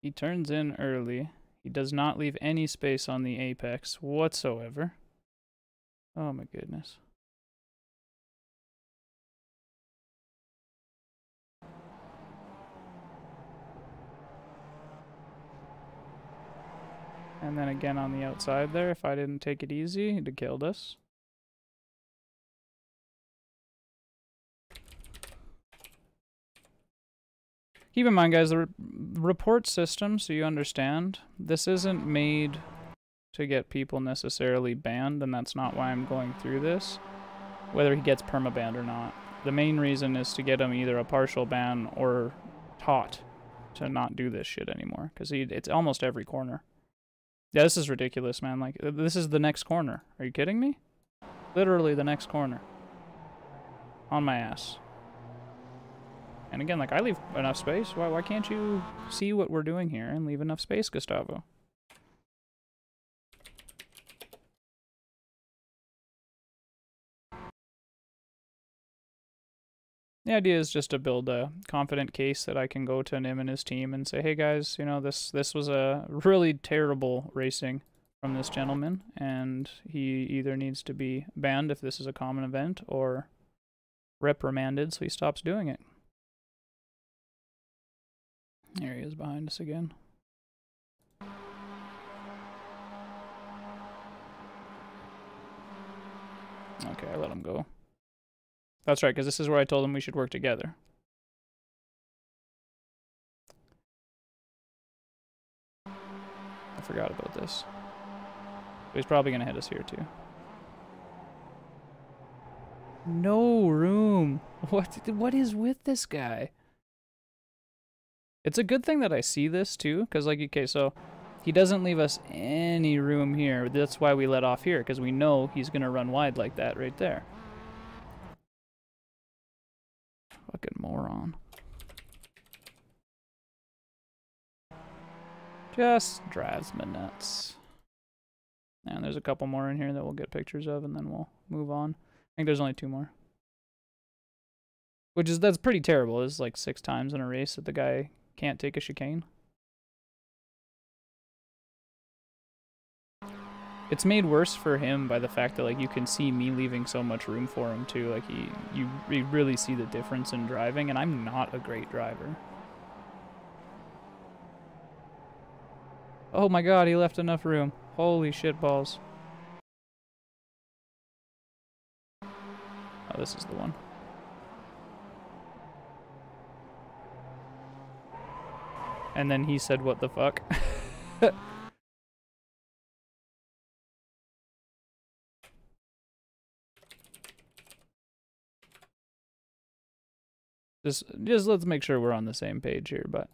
He turns in early. He does not leave any space on the apex whatsoever. Oh my goodness. And then again on the outside there, if I didn't take it easy, he'd have killed us. Keep in mind, guys, the report system, so you understand, this isn't made to get people necessarily banned, and that's not why I'm going through this, whether he gets permabanned or not. The main reason is to get him either a partial ban or taught to not do this shit anymore, because it's almost every corner. Yeah, this is ridiculous, man. Like, this is the next corner. Are you kidding me? Literally the next corner. On my ass. And again, like, I leave enough space. Why can't you see what we're doing here and leave enough space, Gustavo? The idea is just to build a confident case that I can go to Nim and his team and say, hey guys, you know, this was a really terrible racing from this gentleman, and he either needs to be banned if this is a common event or reprimanded so he stops doing it. There he is behind us again. Okay, I let him go. That's right, because this is where I told him we should work together. I forgot about this. But he's probably going to hit us here, too. No room. What is with this guy? It's a good thing that I see this, too, because, like, okay, so he doesn't leave us any room here. That's why we let off here, because we know he's going to run wide like that right there. Fucking moron. Just drives me nuts. And there's a couple more in here that we'll get pictures of, and then we'll move on. I think there's only 2 more. That's pretty terrible. It's like 6 times in a race that the guy can't take a chicane. It's made worse for him by the fact that, like, you can see me leaving so much room for him too. Like, you really see the difference in driving, and I'm not a great driver. Oh my god, he left enough room. Holy shit balls. Oh, this is the one. And then he said, what the fuck? Just let's make sure we're on the same page here, but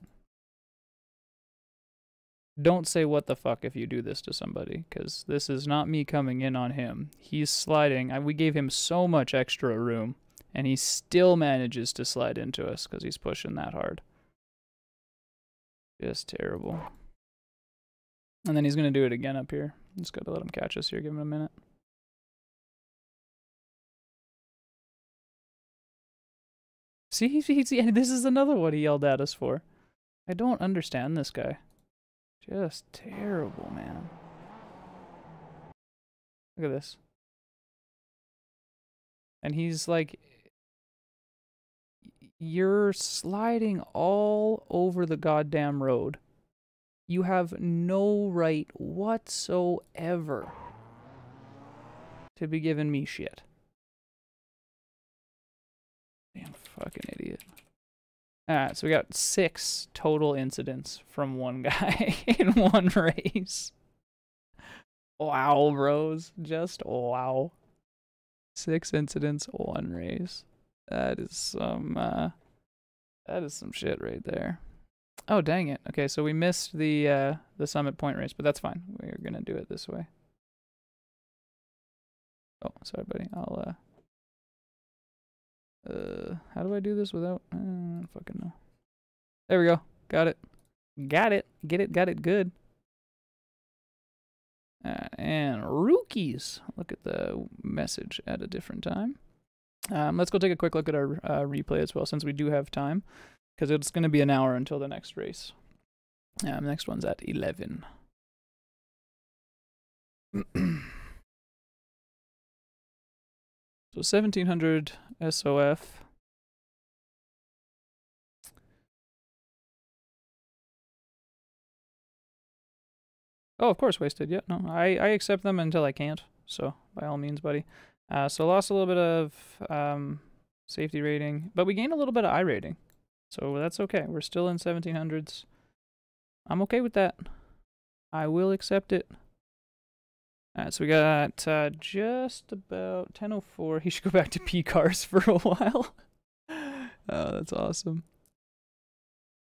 don't say what the fuck if you do this to somebody, because this is not me coming in on him. He's sliding. We gave him so much extra room, and he still manages to slide into us because he's pushing that hard. Just terrible. And then he's going to do it again up here. Just got to let him catch us here. Give him a minute. See, and this is another one he yelled at us for. I don't understand this guy. Just terrible, man. Look at this. And he's like, you're sliding all over the goddamn road. You have no right whatsoever to be giving me shit. Damn fucking idiot. Alright, so we got 6 total incidents from one guy in one race. Wow, bros. Just wow. 6 incidents, 1 race. That is some shit right there. Oh, dang it. Okay, so we missed the Summit Point race, but that's fine. We're gonna do it this way. Oh, sorry, buddy. I'll how do I do this without? I don't fucking know. There we go. Got it. Got it. Get it. Got it good. And rookies. Look at the message at a different time. Let's go take a quick look at our replay as well, since we do have time, because it's going to be an hour until the next race. Next one's at 11. So 1700 SOF. Oh, of course, wasted. Yeah, no, I accept them until I can't. So by all means, buddy. So lost a little bit of safety rating, but we gained a little bit of I rating. So that's okay. We're still in 1700s. I'm okay with that. I will accept it. Alright, so we got just about 10:04. He should go back to P cars for a while. Oh, that's awesome.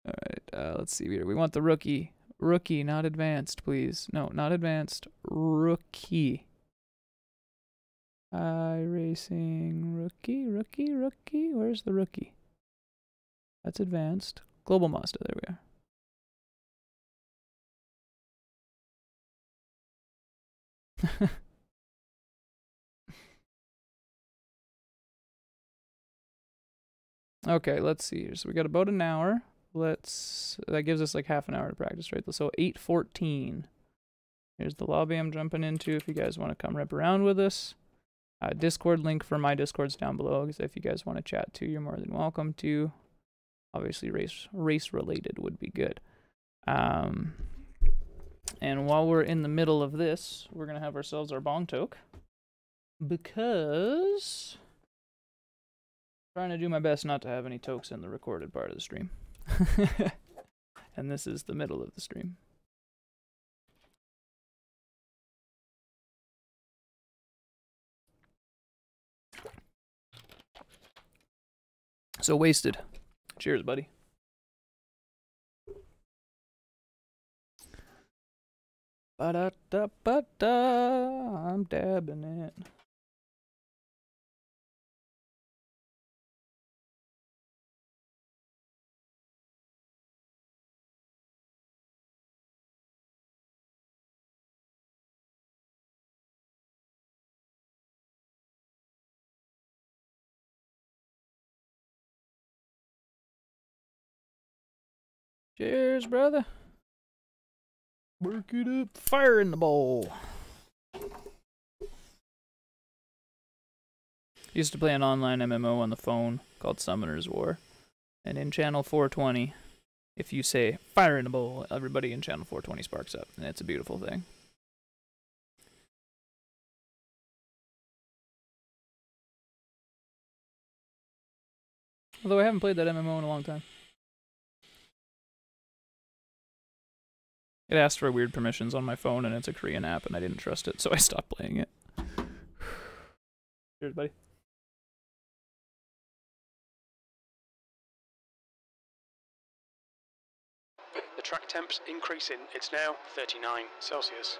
Alright, let's see here. We want the rookie. Rookie, not advanced, please. No, not advanced. Rookie. iRacing. Rookie. Where's the rookie? That's advanced. Global Mazda. There we are. Okay, let's see here. So we got about an hour. That gives us like half an hour to practice, right? So 8:14. Here's the lobby I'm jumping into if you guys want to come rip around with us. Discord link for my Discord's down below, because if you guys want to chat too, you're more than welcome to. Obviously, race related would be good. And while we're in the middle of this, we're going to have ourselves our bong toke, because I'm trying to do my best not to have any tokes in the recorded part of the stream. And this is the middle of the stream. So wasted. Cheers, buddy. Ba-da-da-ba-da. I'm dabbing it. Cheers, brother. Work it up. Fire in the bowl. Used to play an online MMO on the phone called Summoner's War. And in channel 420, if you say fire in the bowl, everybody in channel 420 sparks up. And it's a beautiful thing. Although I haven't played that MMO in a long time. It asked for weird permissions on my phone, and it's a Korean app, and I didn't trust it, so I stopped playing it. Cheers, buddy. The track temp's increasing. It's now 39 Celsius.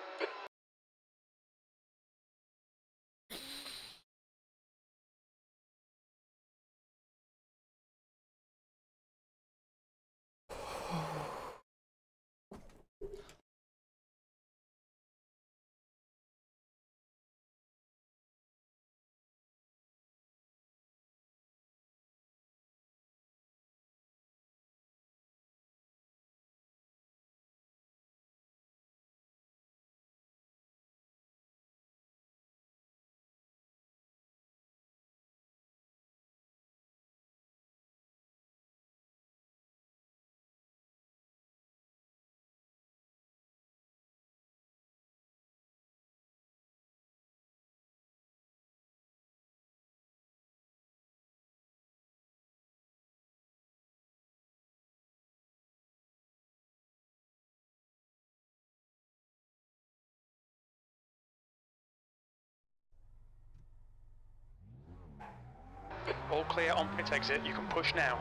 All clear on pit exit. You can push now.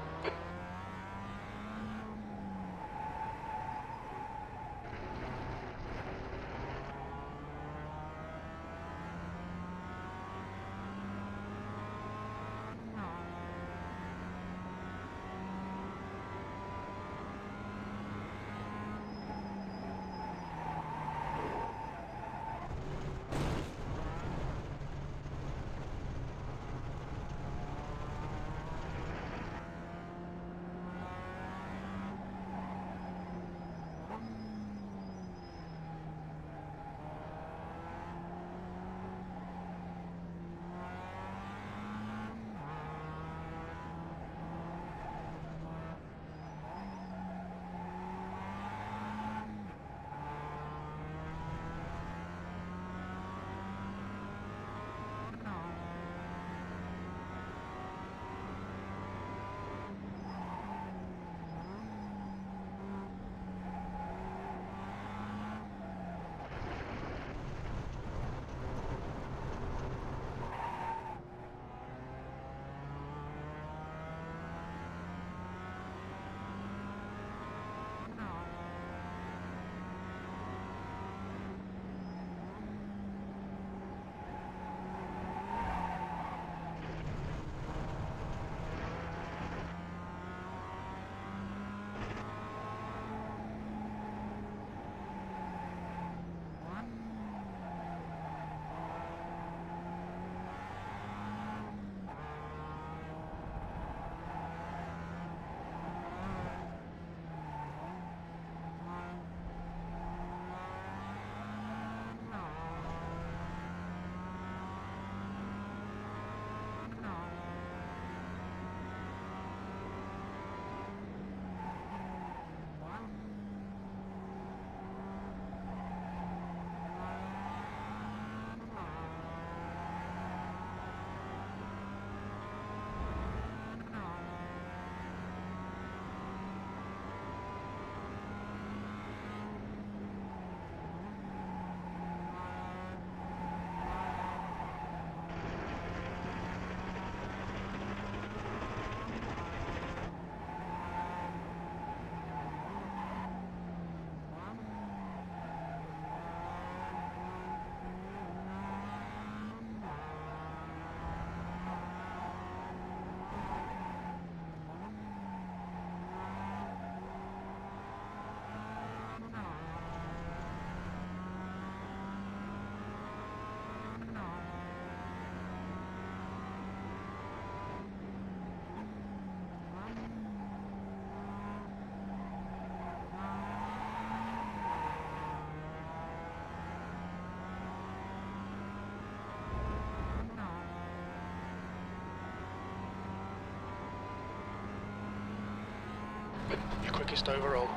quickest overall.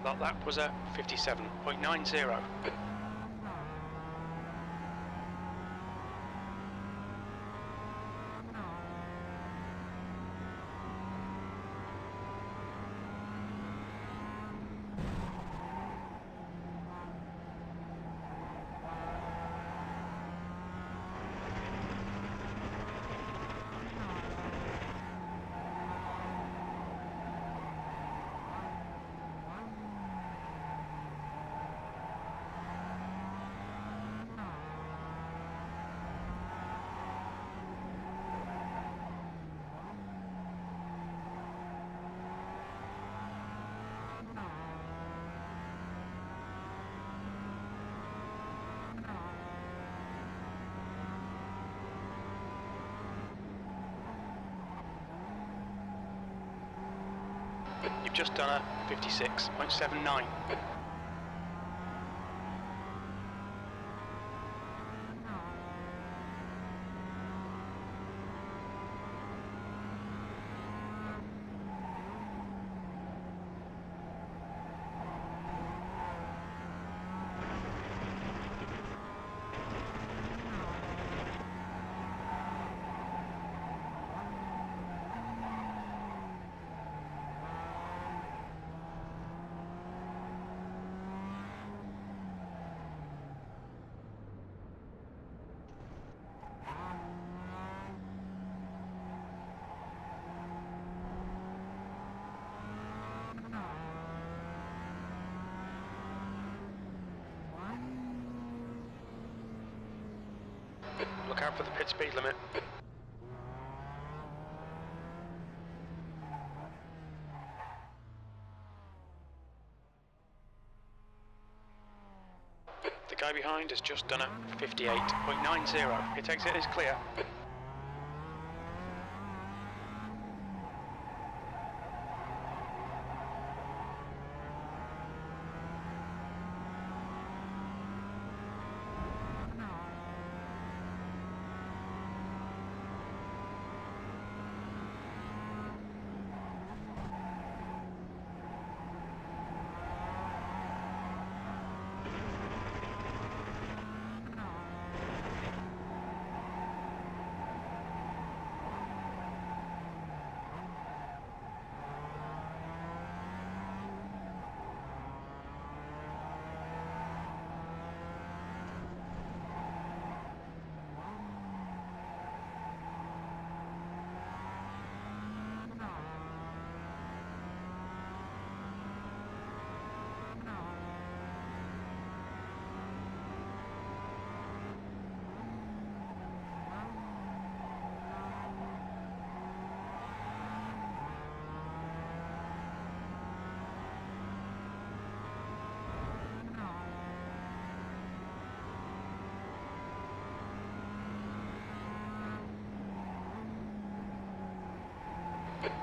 That lap was at 57.90. You've just done a 56.79. Look out for the pit speed limit. The guy behind has just done a 58.90. Pit exit is clear.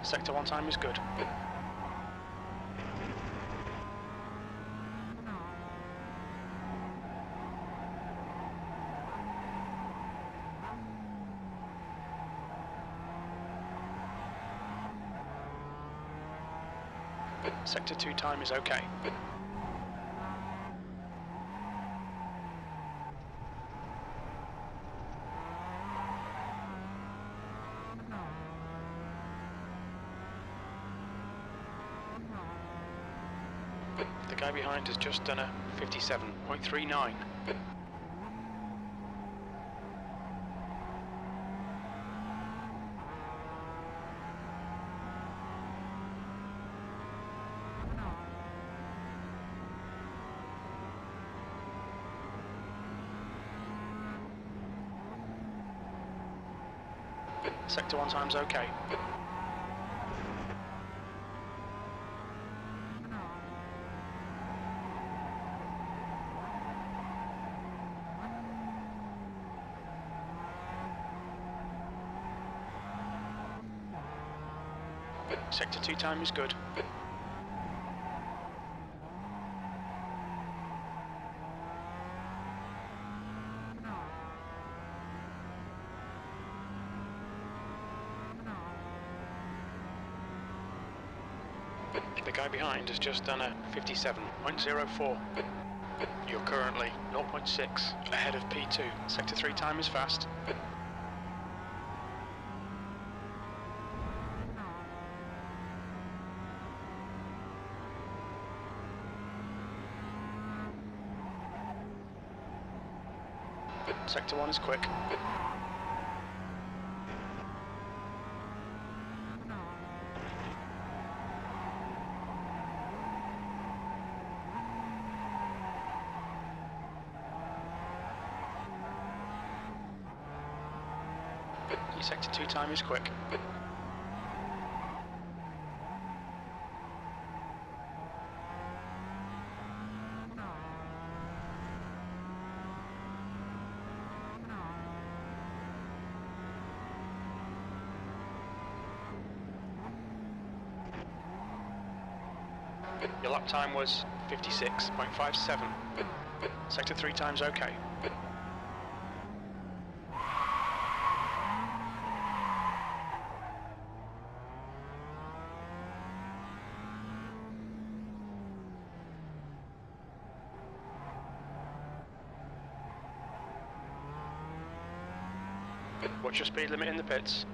Sector 1 time is good. Sector 2 time is okay. The guy behind has just done a 57.39. Sector 1 time's okay. Sector 2 time is good. The guy behind has just done a 57.04. You're currently 0.6 ahead of P2. Sector 3 time is fast. Sector 1 is quick. Your Sector 2 time is quick. Your lap time was 56.57. Sector 3 time's okay. What's your speed limit in the pits?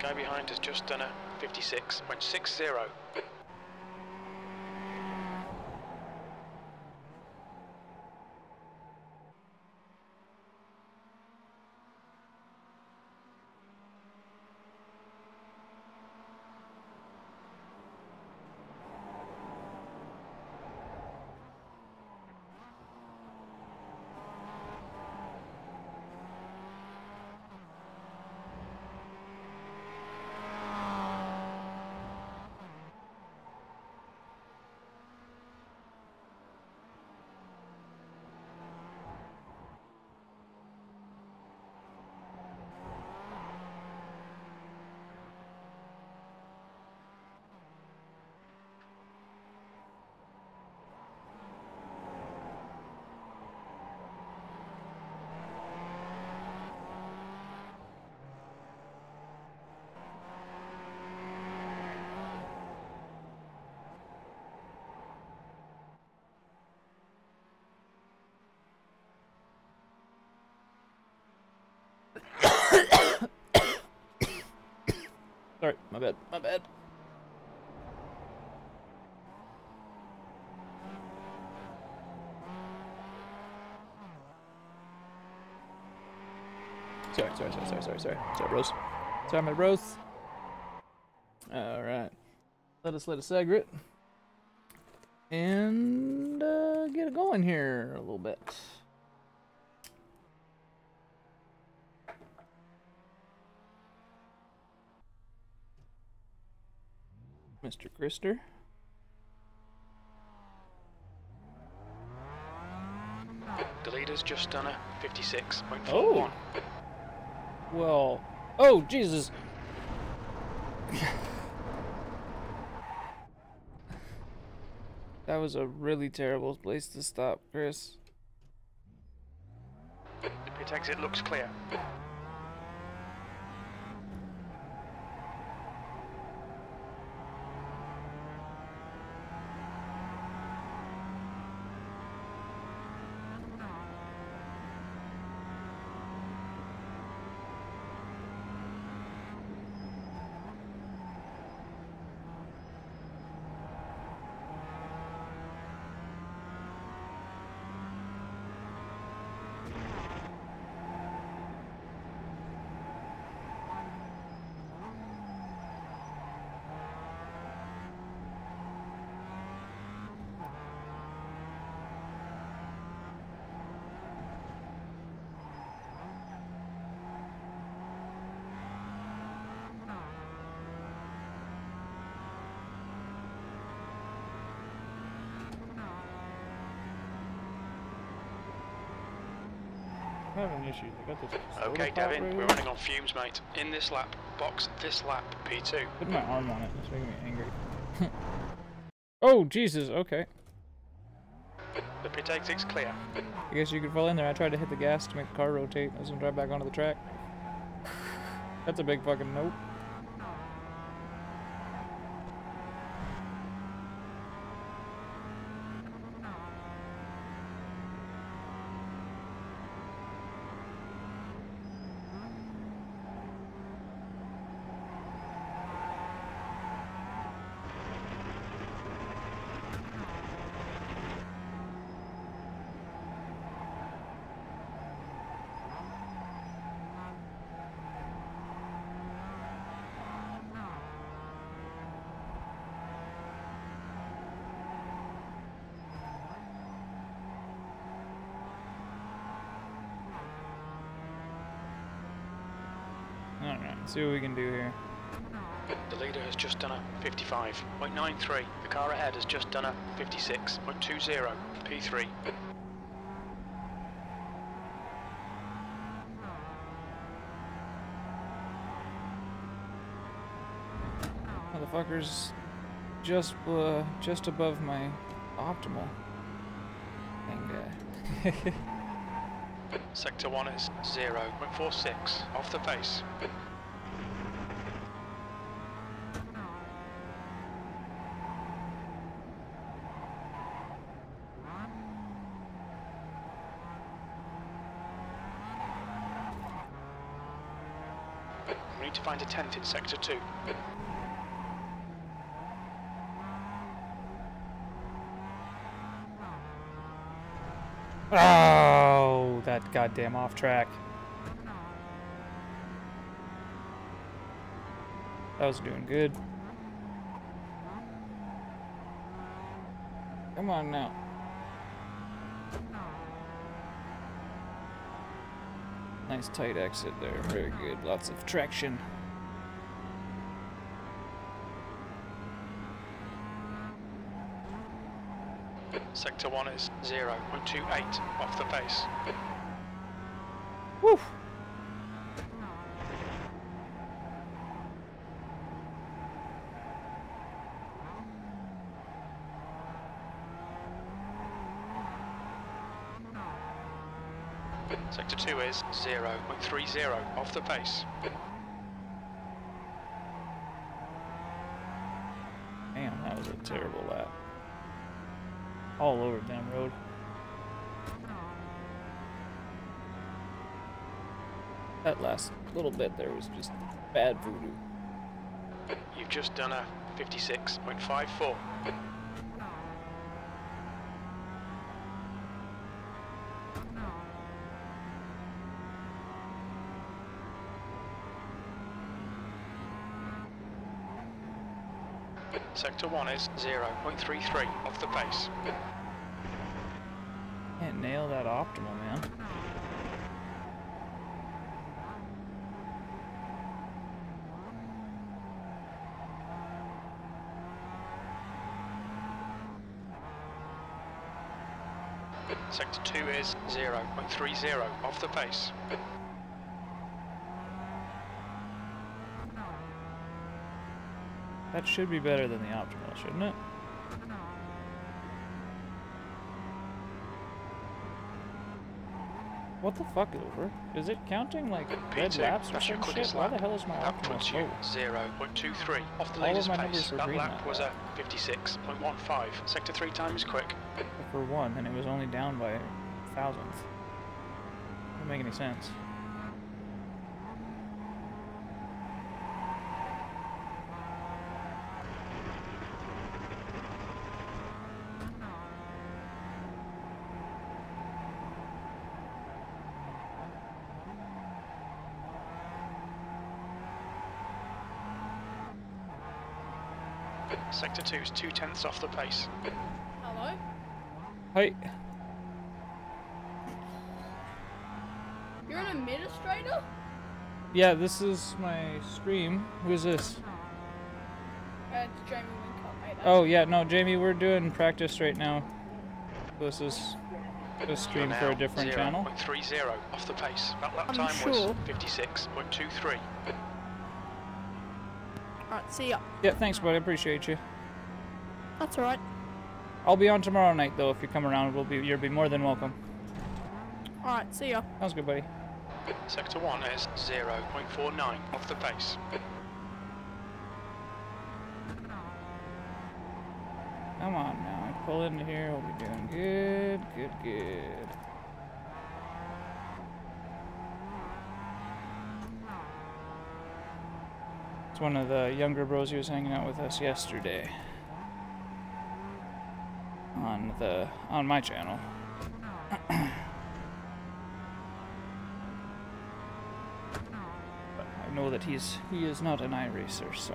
guy behind has just done a 56.60. Sorry, my bad, my bad. Sorry, bros. Sorry, my bros. Alright. Let us segregate. And get it going here a little bit. Mr. Krister. The leader's just done a 56.41. Oh! Well... Oh, Jesus! That was a really terrible place to stop, Chris. The pit exit looks clear. I'm having issues. I got this. Okay, Devin, we're running on fumes, mate. In this lap, box this lap, P2. Put my arm on it. It's making me angry. Oh, Jesus. Okay. The pit exit's clear. I guess you could fall in there. I tried to hit the gas to make the car rotate. I was gonna drive back onto the track. That's a big fucking nope. Alright, see what we can do here. The leader has just done a 55.93. The car ahead has just done a 56.20. P3. Motherfucker's just above my optimal thing. Sector 1 is 0.46 off the pace. need to find a 10th in sector 2. Oh, that goddamn off track. That was doing good. Come on now. Nice tight exit there. Very good. Lots of traction. Sector 1 is 0.28 off the pace. Woo! Sector 2 is 0.30 off the pace. Damn, that was a terrible lap. All over damn road. That last little bit there was just bad voodoo. You've just done a 56.54. Sector 1 is 0.33 off the pace. Can't nail that optimal, man. Sector 2 is 0.30 off the pace. That should be better than the optimal, shouldn't it? What the fuck, over? Is it counting like red P2, laps or that's your some shit? quickest Why lap. the hell is my That optimal puts you slow? 0.23 off the All of leader's my pace. numbers were That green lap that was lap. a 56.15. Sector 3 time is quick. For one, and it was only down by a thousandth. Doesn't make any sense. Sector 2 is 0.2 off the pace. Hello? Hi. You're an administrator? Yeah, this is my stream. Who's this? It's Jamie Wincott, mate. Oh, yeah, no, Jamie, we're doing practice right now. This is a stream for a different channel. 0.30 off the pace. That lap I'm time sure. was 56.23. Alright, see ya. Yeah, thanks, buddy. Appreciate you. That's alright. I'll be on tomorrow night, though. If you come around, you'll be more than welcome. Alright, see ya. Sounds good, buddy. Sector 1 is 0.49 off the pace. Come on now. Pull into here. We'll be doing good, good, good. It's one of the younger bros who was hanging out with us yesterday. On my channel. But I know that he is not an iRacer, so.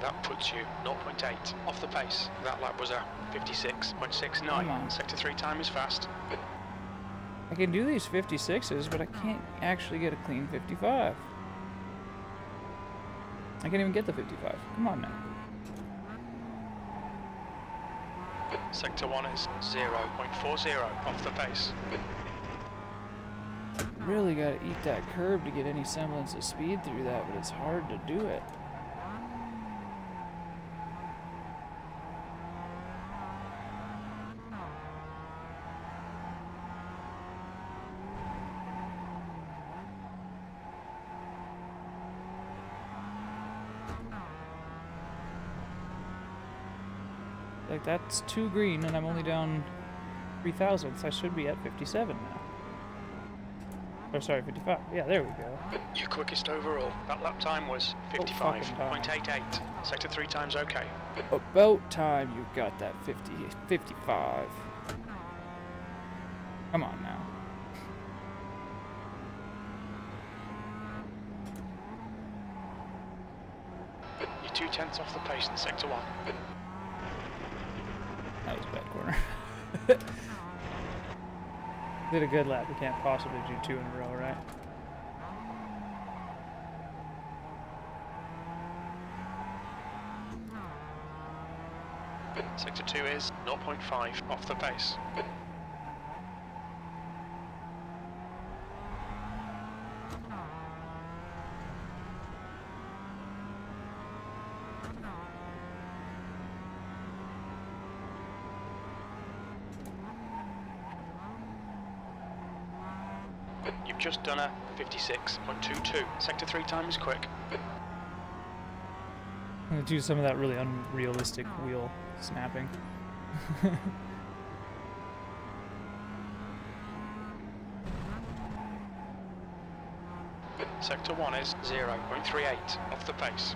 That puts you 0.8 off the pace. That lap was a 56.69. Sector 3 time is fast. I can do these 56s, but I can't actually get a clean 55. I can't even get the 55. Come on now. Sector 1 is 0.40 off the pace. Really gotta eat that curb to get any semblance of speed through that, but it's hard to do it. Like, that's 2 green, and I'm only down 3 thousandths. I should be at 57 now. Or sorry, 55. Yeah, there we go. Your quickest overall. That lap time was fucking time. 55.88. Sector 3 times okay. About time you got that 55. Come on now. You're 2/10 off the pace in Sector 1. That was a bad corner. Did a good lap. We can't possibly do 2 in a row, right? Sector 2 is 0.5 off the pace. You've just done a 56.22. Sector 3 time is quick. I'm gonna do some of that really unrealistic wheel snapping. Sector 1 is 0.38 off the pace.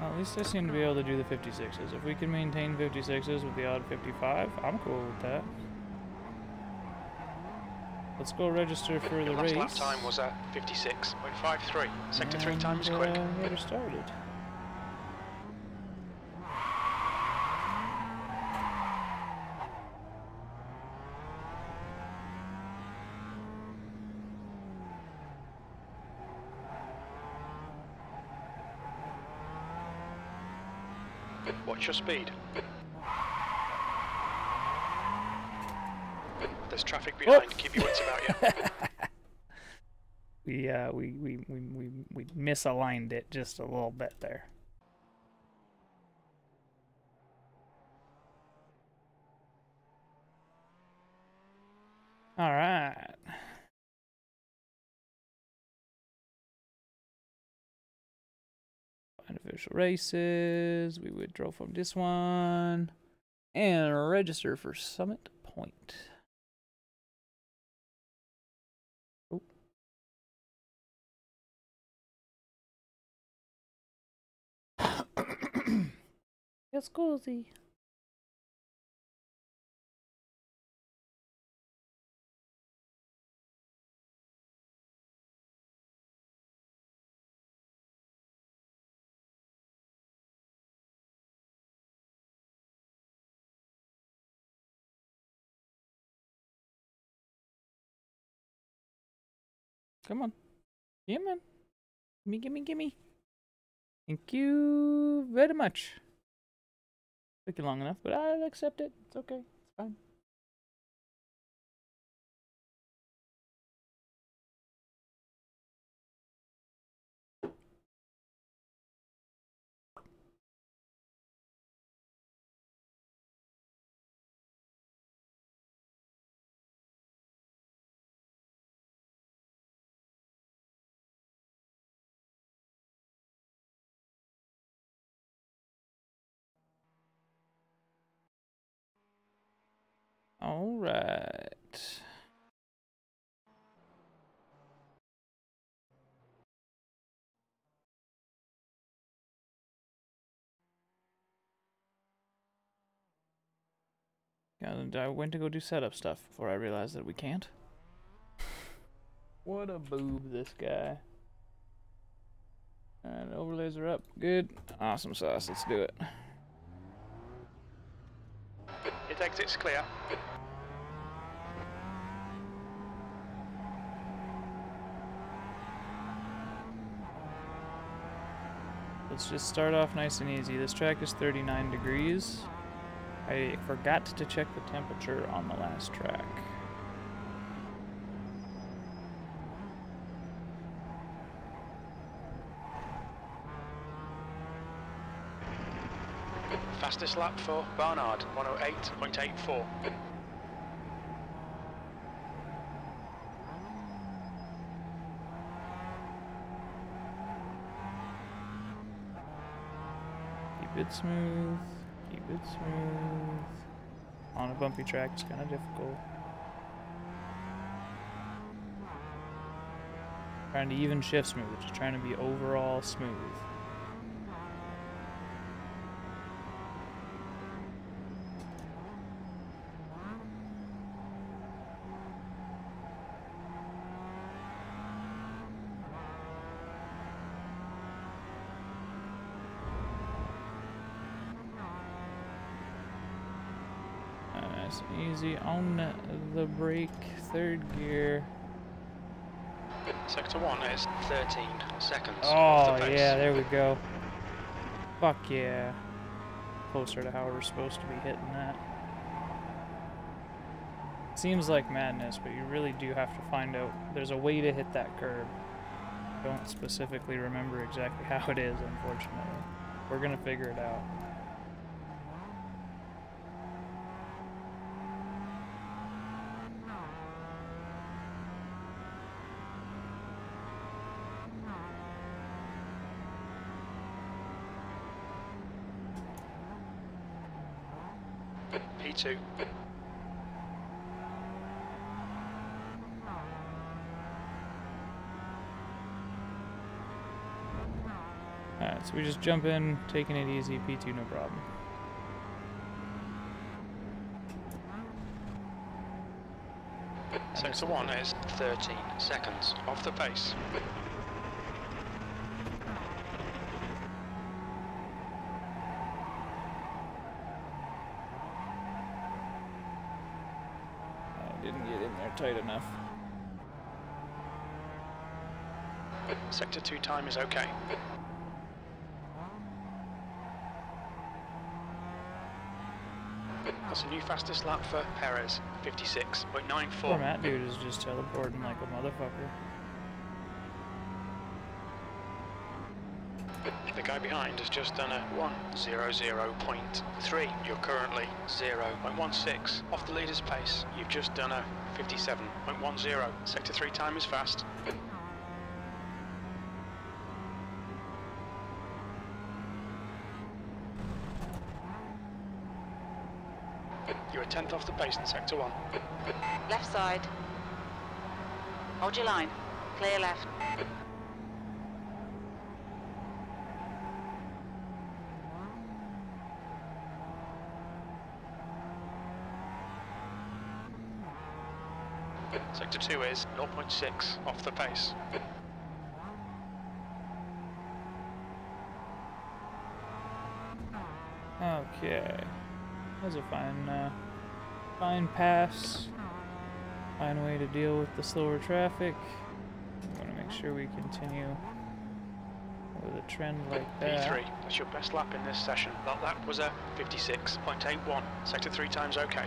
Well, at least I seem to be able to do the 56s. If we can maintain 56s with the odd 55, I'm cool with that. Let's go register for the Your race. last lap time was a 56.53. Sector 3 time is quick. Get her started. Watch your speed. There's traffic behind. Keep your wits about you. We misaligned it just a little bit there. All right. Official races. We withdraw from this one and register for Summit Point. Oh. It's cozy. Come on. Yeah, man. Gimme. Thank you very much. Took you long enough, but I'll accept it. It's okay. It's fine. All right. And I went to go do setup stuff before I realized that we can't. What a boob, this guy. And overlays are up. Good. Awesome sauce. Let's do it. Hit exit's clear. Let's just start off nice and easy. This track is 39 degrees. I forgot to check the temperature on the last track. Fastest lap for Barnard, 108.84. Keep it smooth. Keep it smooth. On a bumpy track, it's kind of difficult. Trying to even shift smooth, just trying to be overall smooth. Nice and easy on the brake, third gear. Sector 1 is 13 seconds Oh, off the pace. yeah, there we go. Fuck yeah. Closer to how we're supposed to be hitting that. Seems like madness, but you really do have to find out. There's a way to hit that curb. Don't specifically remember exactly how it is, unfortunately. We're gonna figure it out. P2. Alright, so we just jump in, taking it easy, P2 no problem. Sector 1 is 13 seconds off the pace. I didn't get in there tight enough. Sector 2 time is okay. That's a new fastest lap for Perez, 56.94. Poor Matt dude is just teleporting like a motherfucker. The guy behind has just done a 1:00.3. You're currently 0.16 off the leader's pace. You've just done a 57.10. Sector 3 time is fast. You're a tenth off the pace in Sector 1. Left side. Hold your line. Clear left. Sector 2 is 0.6 off the pace. Okay. That was a fine pass. Fine way to deal with the slower traffic. I'm gonna make sure we continue with a trend like that. P3, that's your best lap in this session. That lap was a 56.81. Sector 3 time's okay.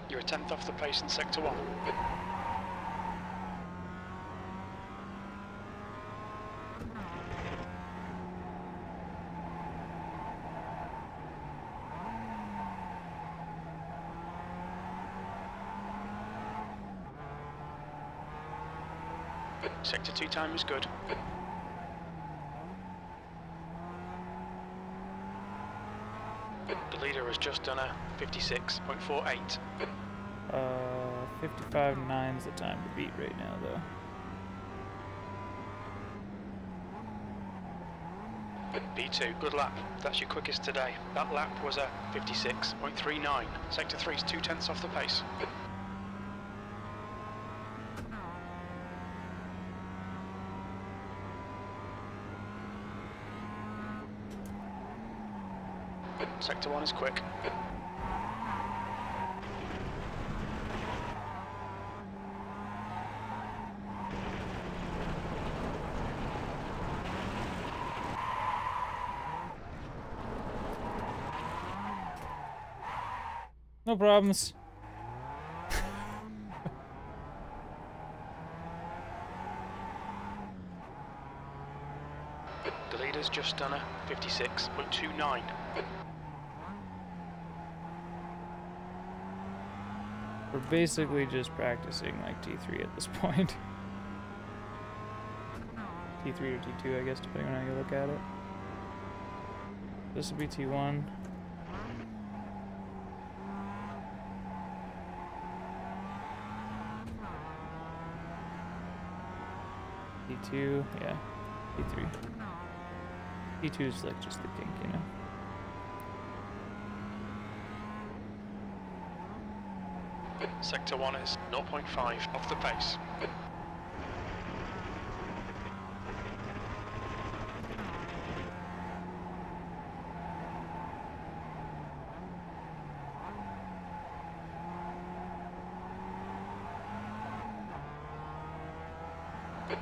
You're a tenth off the pace in Sector 1. 2 time is good. The leader has just done a 56.48. 55.9 is the time to beat right now, though. P2, good lap. That's your quickest today. That lap was a 56.39. Sector 3 is 2 tenths off the pace. Sector 1 is quick. No problems. leader's just done a 56.29. We're basically just practicing like T3 at this point. T3 or T2, I guess, depending on how you look at it. This will be T1. T2, yeah, T3. T2 is like just the kink, you know. Sector 1 is 0.5 off the pace.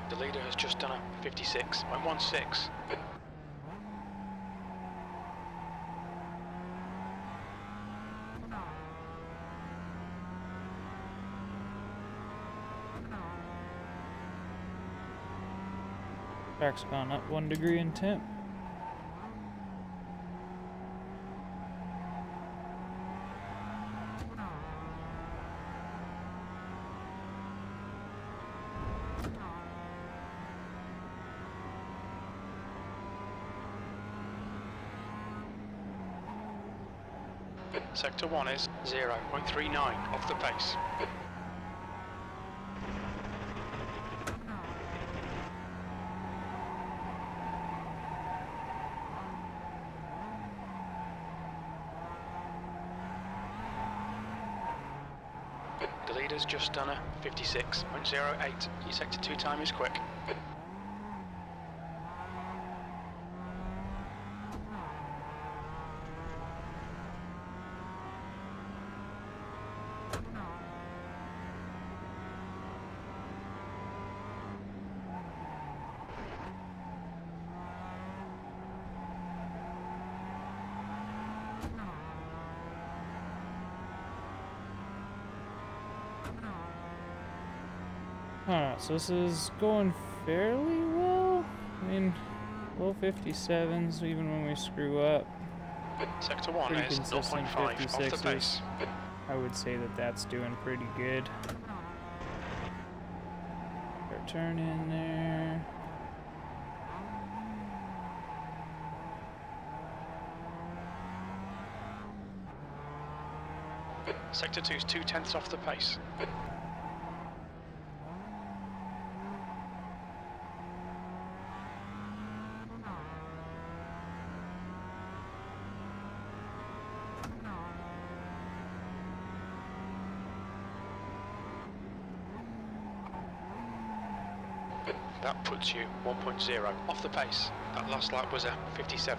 The leader has just done a 56.16. Track's gone up 1 degree in temp. Sector 1 is 0.39 off the pace. The leader's just done a 56.08. Your sector 2 time is quick. Alright, so this is going fairly well. I mean, low 57s even when we screw up. Sector 1 Pretty is consistent 0.5 off the 56s. pace. I would say that that's doing pretty good. Our turn in there. Sector 2 is 0.2 off the pace. That puts you 1.0 off the pace. That last lap was a 57.04.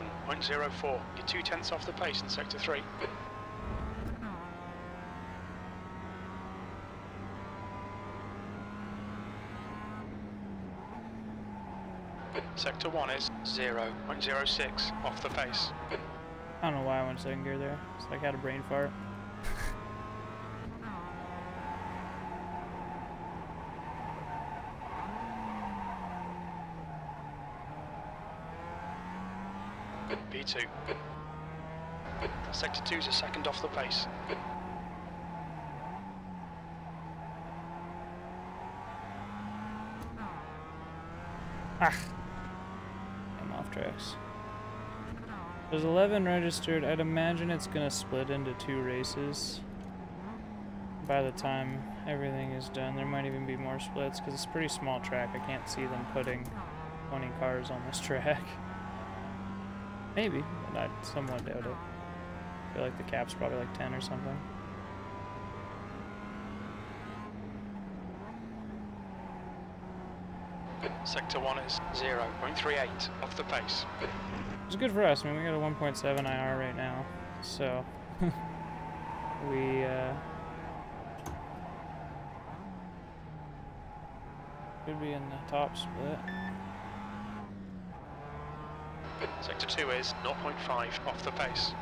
You're 0.2 off the pace in Sector 3. Sector 1 is 0.06 off the pace. I don't know why I went second gear there. It's like I had a brain fart. P2. Sector 2 is a second off the pace. Ah! I'm off tracks. There's 11 registered. I'd imagine it's gonna split into 2 races. By the time everything is done, there might even be more splits because it's a pretty small track. I can't see them putting 20 cars on this track. Maybe, but I somewhat doubt it. I feel like the cap's probably like 10 or something. Sector 1 is 0.38 off the pace. It's good for us. I mean, we got a 1.7 IR right now, so we could be in the top split. Sector 2 is 0.5 off the pace.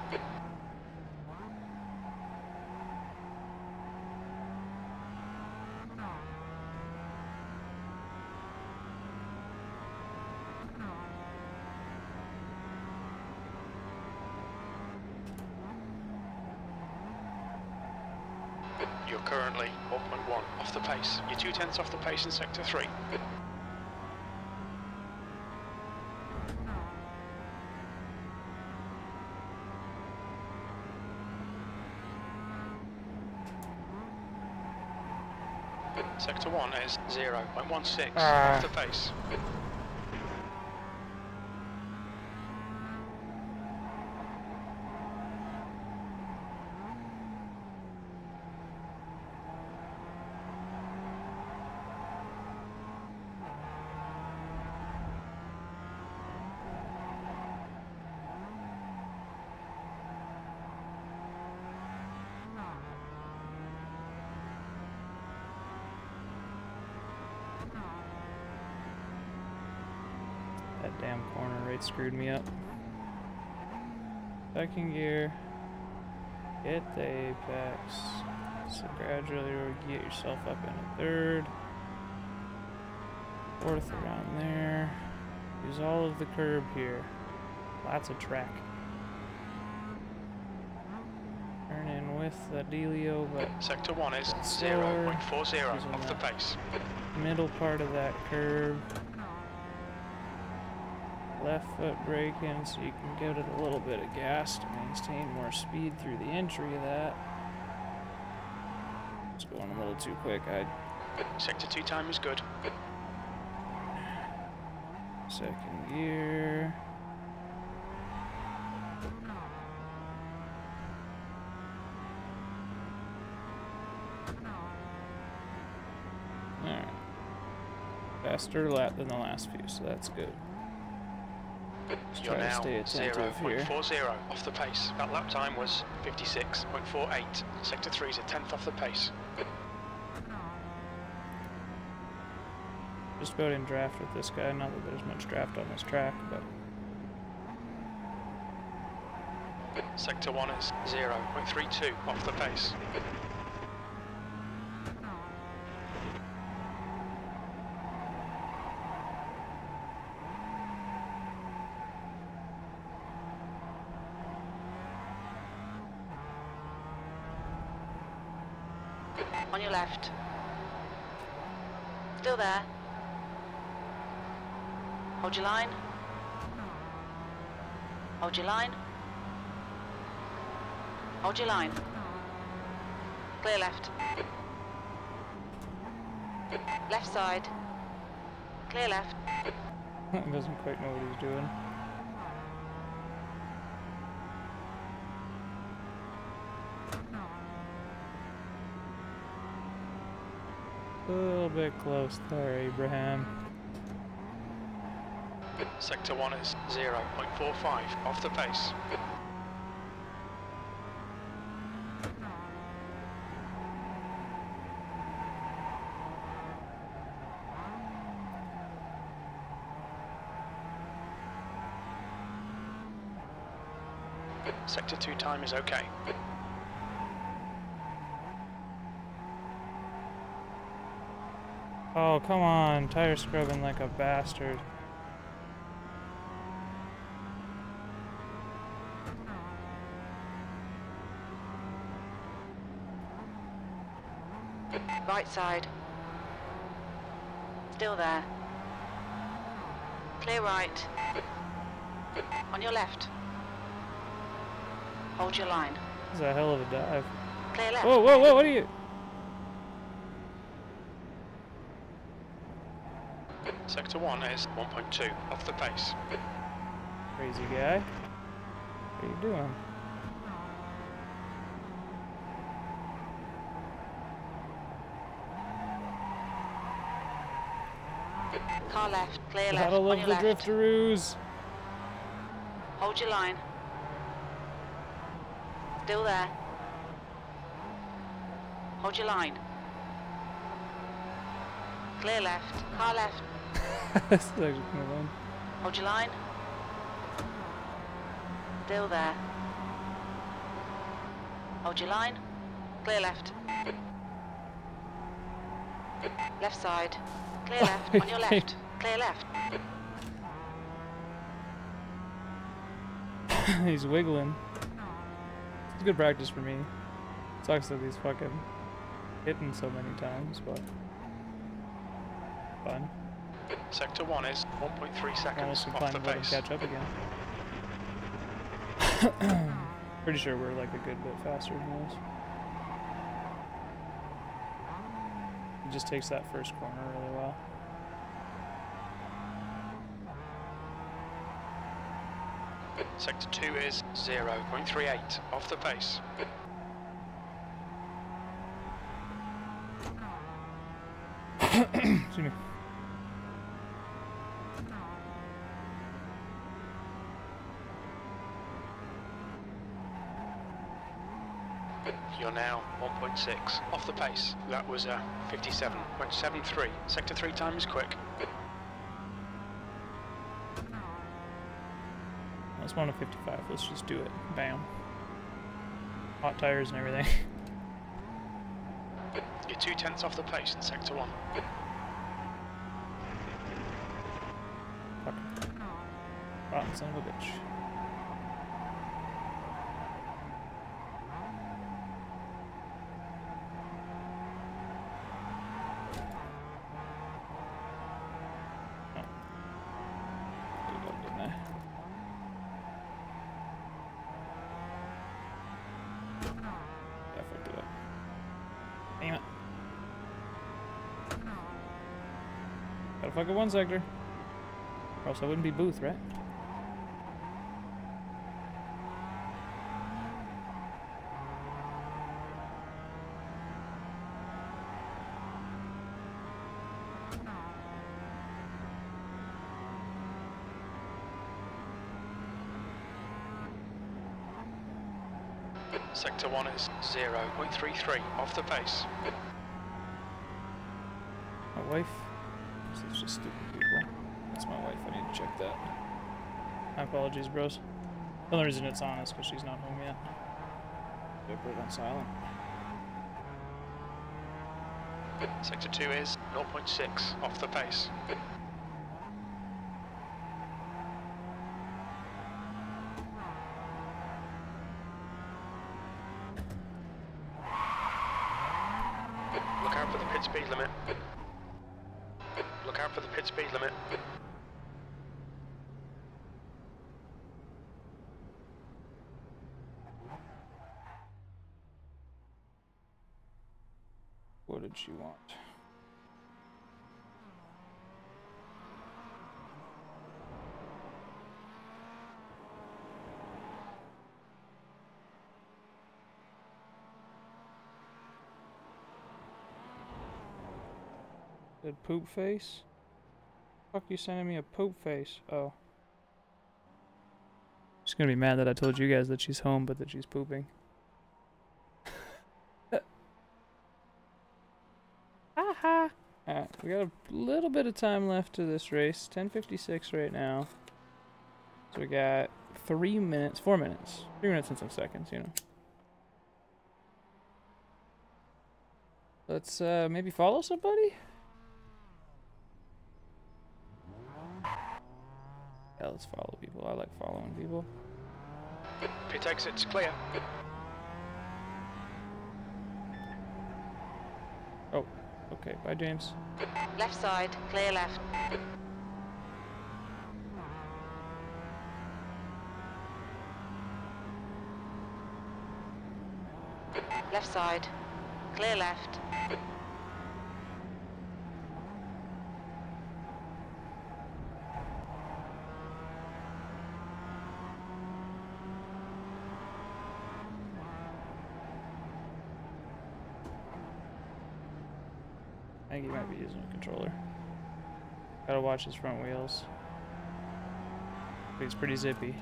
You're currently 1.1 off the pace. You're 0.2 off the pace in sector 3. Sector 1 is 0.16 off the pace. That damn corner right screwed me up. Second gear. Hit the apex. So gradually get yourself up into third. Fourth around there. Use all of the curb here. Lots of track. Turn in with the dealio, but Sector 1 is slower. 0.40 off the pace. Middle part of that curve. Left foot braking so you can give it a little bit of gas to maintain more speed through the entry of that. It's going a little too quick. Sector 2 time is good. Second gear. Alright. Faster lap than the last few, so that's good. You're now 0.40 off the pace. That lap time was 56.48. Sector 3 is 1/10 off the pace. Just about in draft with this guy. Not that there's much draft on this track, but Sector 1 is 0.32 off the pace. On your left. Still there. Hold your line. Hold your line. Hold your line. Clear left. Left side. Clear left. he doesn't quite know what he's doing. A little bit close there, Abraham. Sector 1 is 0.45 off the pace. Sector 2 time is okay. Oh, come on. Tire scrubbing like a bastard. Right side. Still there. Clear right. On your left. Hold your line. This is a hell of a dive. Clear left. Whoa, whoa, whoa, what are you? Sector 1 is 1.2 off the pace. Crazy guy. What are you doing? Car left. Clear left. Gotta On love your the left. drifteroos. Hold your line. Still there. Hold your line. Clear left. Car left. This is actually kind of fun. Hold your line. Still there. Hold your line. Clear left. Left side. Clear left. On your left. Clear left. He's wiggling. It's good practice for me. Sucks that these fucking hitting so many times, but fun. Sector 1 is 1.3 seconds Almost off inclined the to let him pace. catch up again. Pretty sure we're like a good bit faster than those. He just takes that first corner really well. Sector 2 is 0.38 off the pace. Excuse me. You're now 1.6 off the pace. That was 57.73. Sector 3 time is quick. Let's want a 55. Let's just do it. Bam. Hot tires and everything. You're 0.2 off the pace in Sector 1. Fuck. Rotten son of a bitch. Gotta fuck with one sector. Or else I wouldn't be Booth, right? Sector 1 is 0.33 off the pace. My wife? This is just stupid people. That's my wife. I need to check that. My apologies, bros. The only reason it's on is because she's not home yet. I put it on silent. Sector 2 is 0.6 off the pace. Look out for the pit speed limit. Look out for the pit speed limit. What did she want? Said poop face? Fuck you sending me a poop face? Oh. She's gonna be mad that I told you guys that she's home but that she's pooping. Haha! Alright, we got a little bit of time left to this race. 10:56 right now. So we got 3 minutes, 4 minutes. 3 minutes and some seconds, you know. Let's maybe follow somebody? Yeah, let's follow people. I like following people. Pit exit's clear. Oh, okay. Bye, James. Left side, clear left. Left side, clear left. I think he might be using a controller. Gotta watch his front wheels. But he's pretty zippy.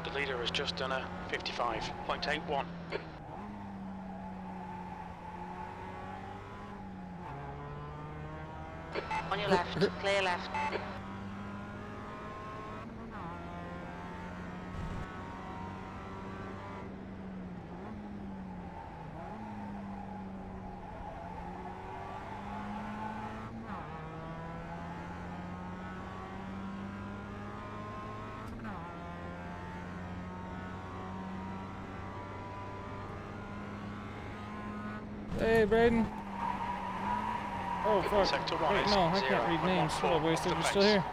The leader has just done a 55.81. On your left, clear left. Hey, Braden. Oh, fuck. Sector 1 Wait, is no, I can't read names. Shut up, Wasted. You're still here.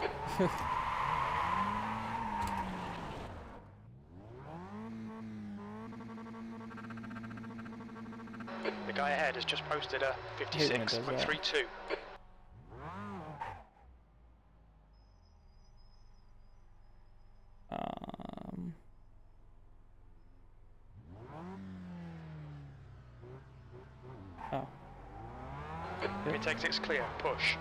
The guy ahead has just posted a hate when it does that. 56.32. Oh. Mid exit's clear. Push.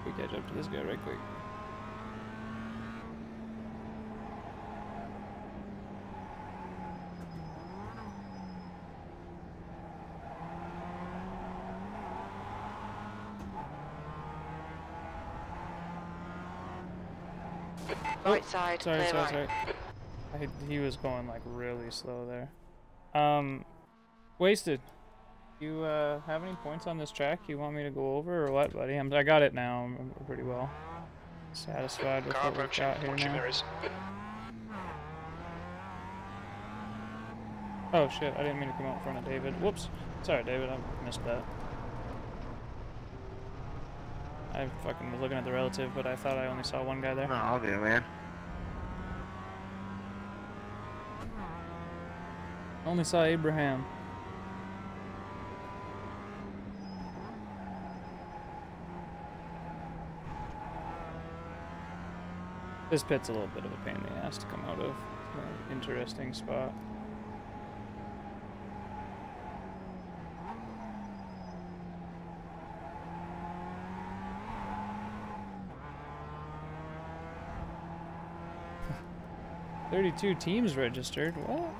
We catch up to this guy right quick. Right side, Sorry, clear sorry, right. sorry. He was going like really slow there. Wasted. You have any points on this track you want me to go over or what, buddy? I got it now. I'm pretty well satisfied with Car what we've approaching. got here Watch your now. mirrors. Oh shit! I didn't mean to come out in front of David. Whoops. Sorry, David. I missed that. I fucking was looking at the relative, but I thought I only saw one guy there. No, I'll do, man. Only saw Abraham. This pit's a little bit of a pain in the ass to come out of. It's an interesting spot. $32 teams registered. What?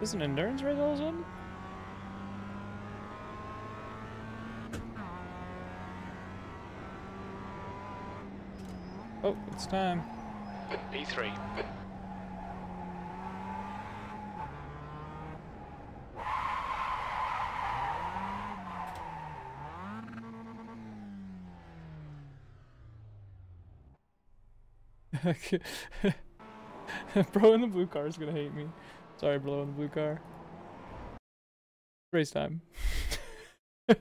Is this an endurance race all of a sudden? Oh, it's time. P3. Bro in the blue car is gonna hate me. Sorry, bro in the blue car. Race time. I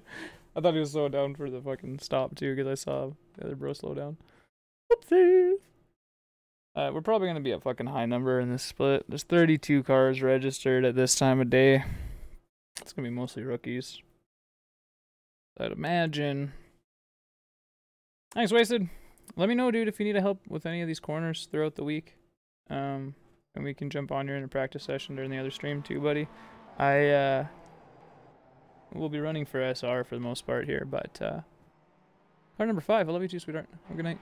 thought he was slowing down for the fucking stop too, because I saw the other bro slow down. Whoopsies. We're probably gonna be a fucking high number in this split. There's 32 cars registered at this time of day. It's gonna be mostly rookies, I'd imagine. Thanks, Wasted. Let me know, dude, if you need help with any of these corners throughout the week. And we can jump on here in a practice session during the other stream too, buddy. I will be running for SR for the most part here, but car number 5. I love you too, sweetheart. Have a good night.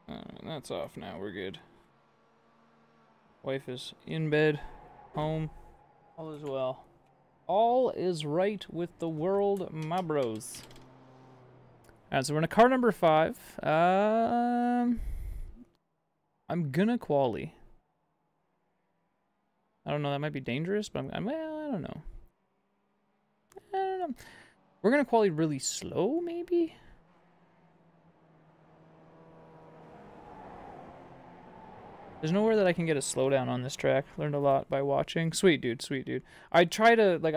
Alright, that's off now. We're good. Wife is in bed, home. All is well. All is right with the world, my bros. Alright, so we're in a car number 5. I'm gonna quali. I don't know, that might be dangerous, but well, I don't know. I don't know. We're gonna quali really slow, maybe? There's nowhere that I can get a slowdown on this track. Learned a lot by watching. Sweet dude, sweet dude. I try to, like,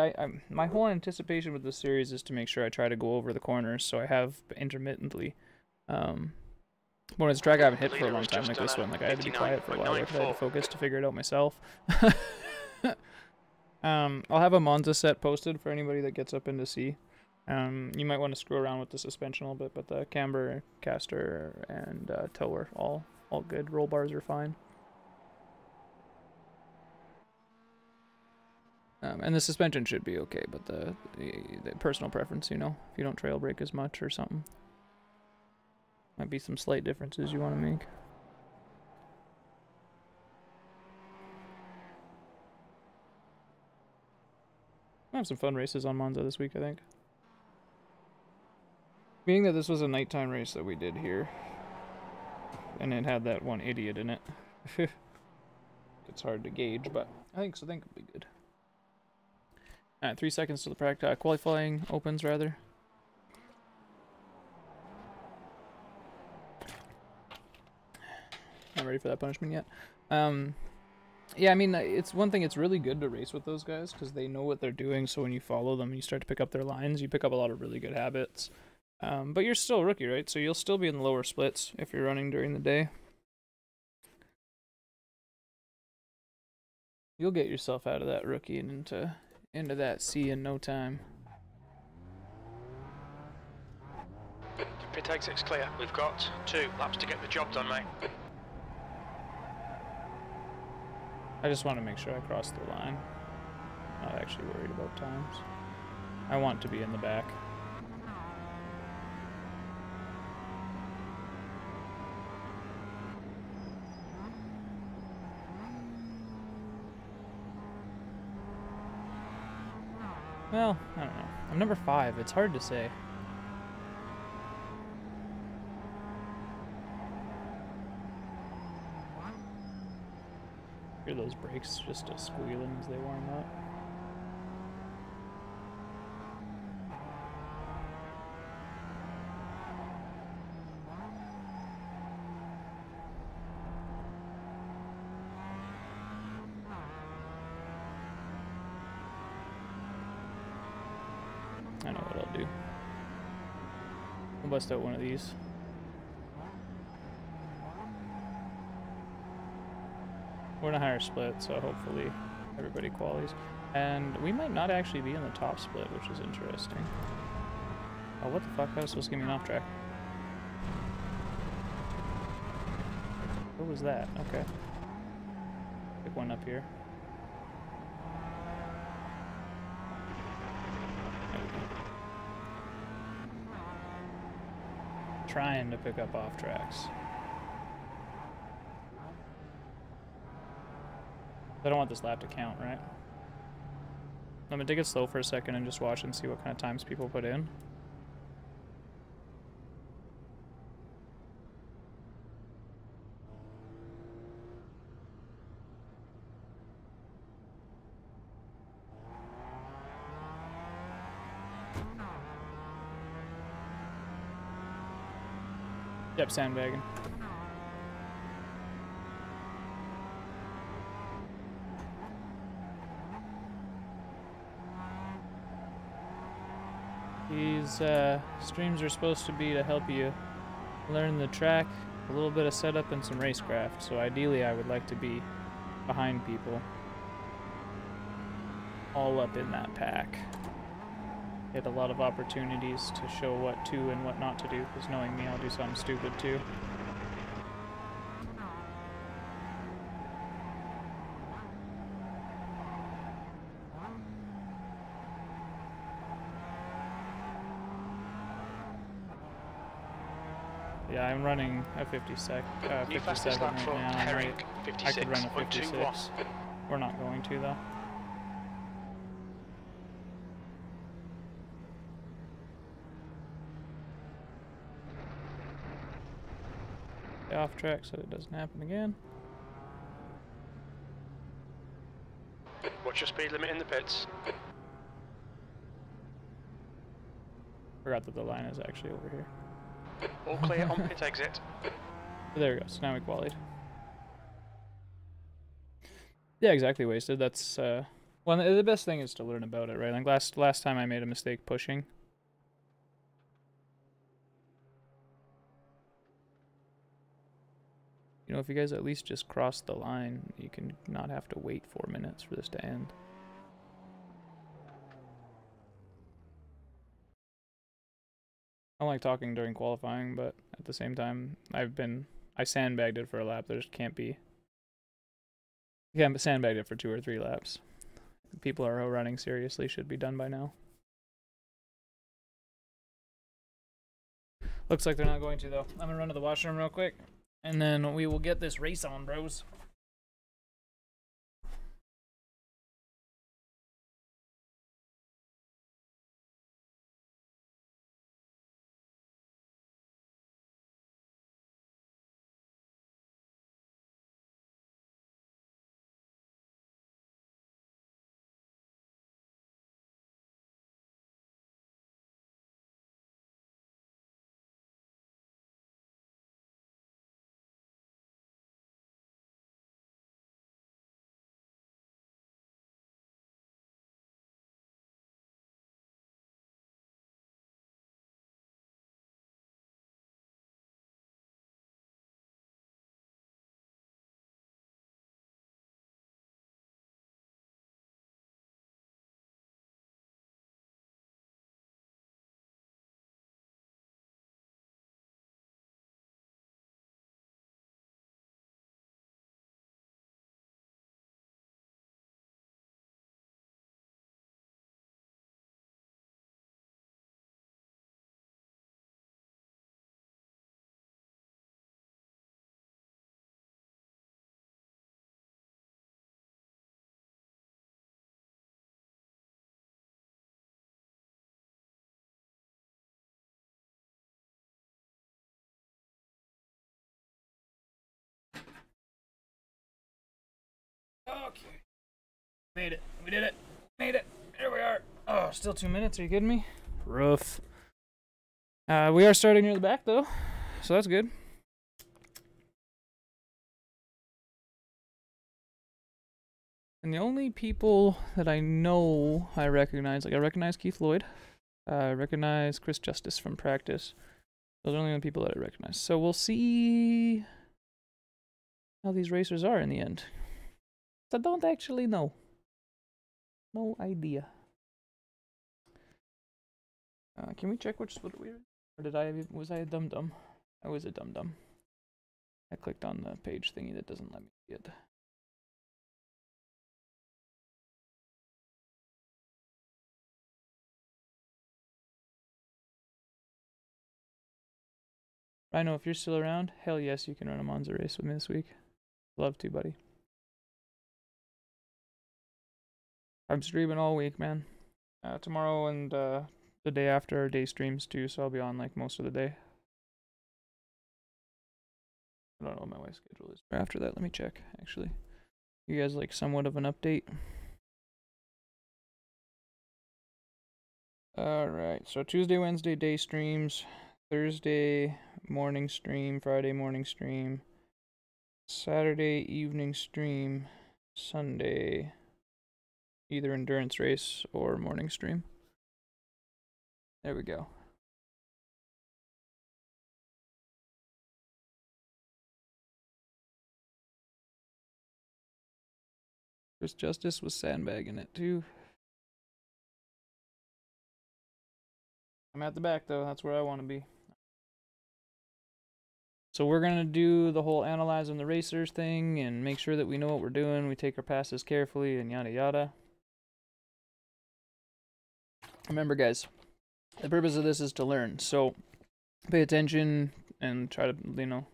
my whole anticipation with this series is to make sure I try to go over the corners, so I have intermittently. When it's a track I haven't hit for a long time, like this one, like I had to be quiet for a while, like I had to focus to figure it out myself. I'll have a Monza set posted for anybody that gets up into C. You might want to screw around with the suspension a little bit, but the camber, caster, and toe are all good. Roll bars are fine. And the suspension should be okay, but the personal preference, you know, if you don't trail brake as much or something. Might be some slight differences you want to make. We'll have some fun races on Monza this week, I think. Being that this was a nighttime race that we did here, and it had that one idiot in it, it's hard to gauge, but I think it'll be good. Alright, 3 seconds to the practice. Qualifying opens, rather. Not ready for that punishment yet. Yeah, I mean, it's one thing, it's really good to race with those guys, because they know what they're doing, so when you follow them and you start to pick up their lines, you pick up a lot of really good habits. But you're still a rookie, right? So you'll still be in the lower splits if you're running during the day. You'll get yourself out of that rookie and into that C in no time. Pit exit's clear. We've got 2 laps to get the job done, mate. I just want to make sure I cross the line. Not actually worried about times. I want to be in the back. Well, I don't know. I'm number 5. It's hard to say. Hear those brakes just squealing as they warm up. I know what I'll do. I'll bust out one of these. We're in a higher split, so hopefully everybody qualies. And we might not actually be in the top split, which is interesting. Oh, what the fuck? That was supposed to give me an off track. What was that? Okay. Pick one up here. Trying to pick up off tracks. I don't want this lap to count, right? I'm gonna take it slow for a second and just watch and see what kind of times people put in. Yep, sandbagging. These streams are supposed to be to help you learn the track, a little bit of setup, and some racecraft. So ideally I would like to be behind people, all up in that pack. Get a lot of opportunities to show what to and what not to do, because knowing me, I'll do something stupid too. Yeah, I'm running a 57 right now. I could run a 56. We're not going to, though. Stay off track so it doesn't happen again. What's your speed limit in the pits? Forgot that the line is actually over here. All clear on pit exit. There we go, so now we qualied. Yeah, exactly, Wasted. That's, well, the best thing is to learn about it, right? Like, last time I made a mistake pushing. You know, if you guys at least just cross the line, you can not have to wait 4 minutes for this to end. I don't like talking during qualifying, but at the same time, I sandbagged it for a lap. There just can't be... You can't sandbag it for 2 or 3 laps. People are running seriously, should be done by now. Looks like they're not going to, though. I'm gonna run to the washroom real quick, and then we will get this race on, bros. Okay. Made it. We did it. Made it. Here we are. Oh, still 2 minutes. Are you kidding me? Rough. We are starting near the back, though, so that's good. And the only people that I know I recognize, like I recognize Keith Lloyd, I recognize Chris Justice from practice. Those are the only people that I recognize. So we'll see how these racers are in the end. I don't actually know. No idea. Can we check which split we were? Or was I a dum-dum? I was a dum-dum. I clicked on the page thingy that doesn't let me see it. Rhino, if you're still around, hell yes, you can run a Monza race with me this week. Love to, buddy. I'm streaming all week, man. Tomorrow and the day after are day streams too, so I'll be on like most of the day. I don't know what my wife's schedule is. After that, let me check, actually. You guys like somewhat of an update? Alright, so Tuesday, Wednesday, day streams. Thursday, morning stream. Friday, morning stream. Saturday, evening stream. Sunday, either endurance race or morning stream. There we go. Chris Justice was sandbagging it too. I'm at the back though, that's where I want to be. So we're going to do the whole analyzing the racers thing and make sure that we know what we're doing. We take our passes carefully and yada yada. Remember guys, the purpose of this is to learn. So pay attention and try to, you know,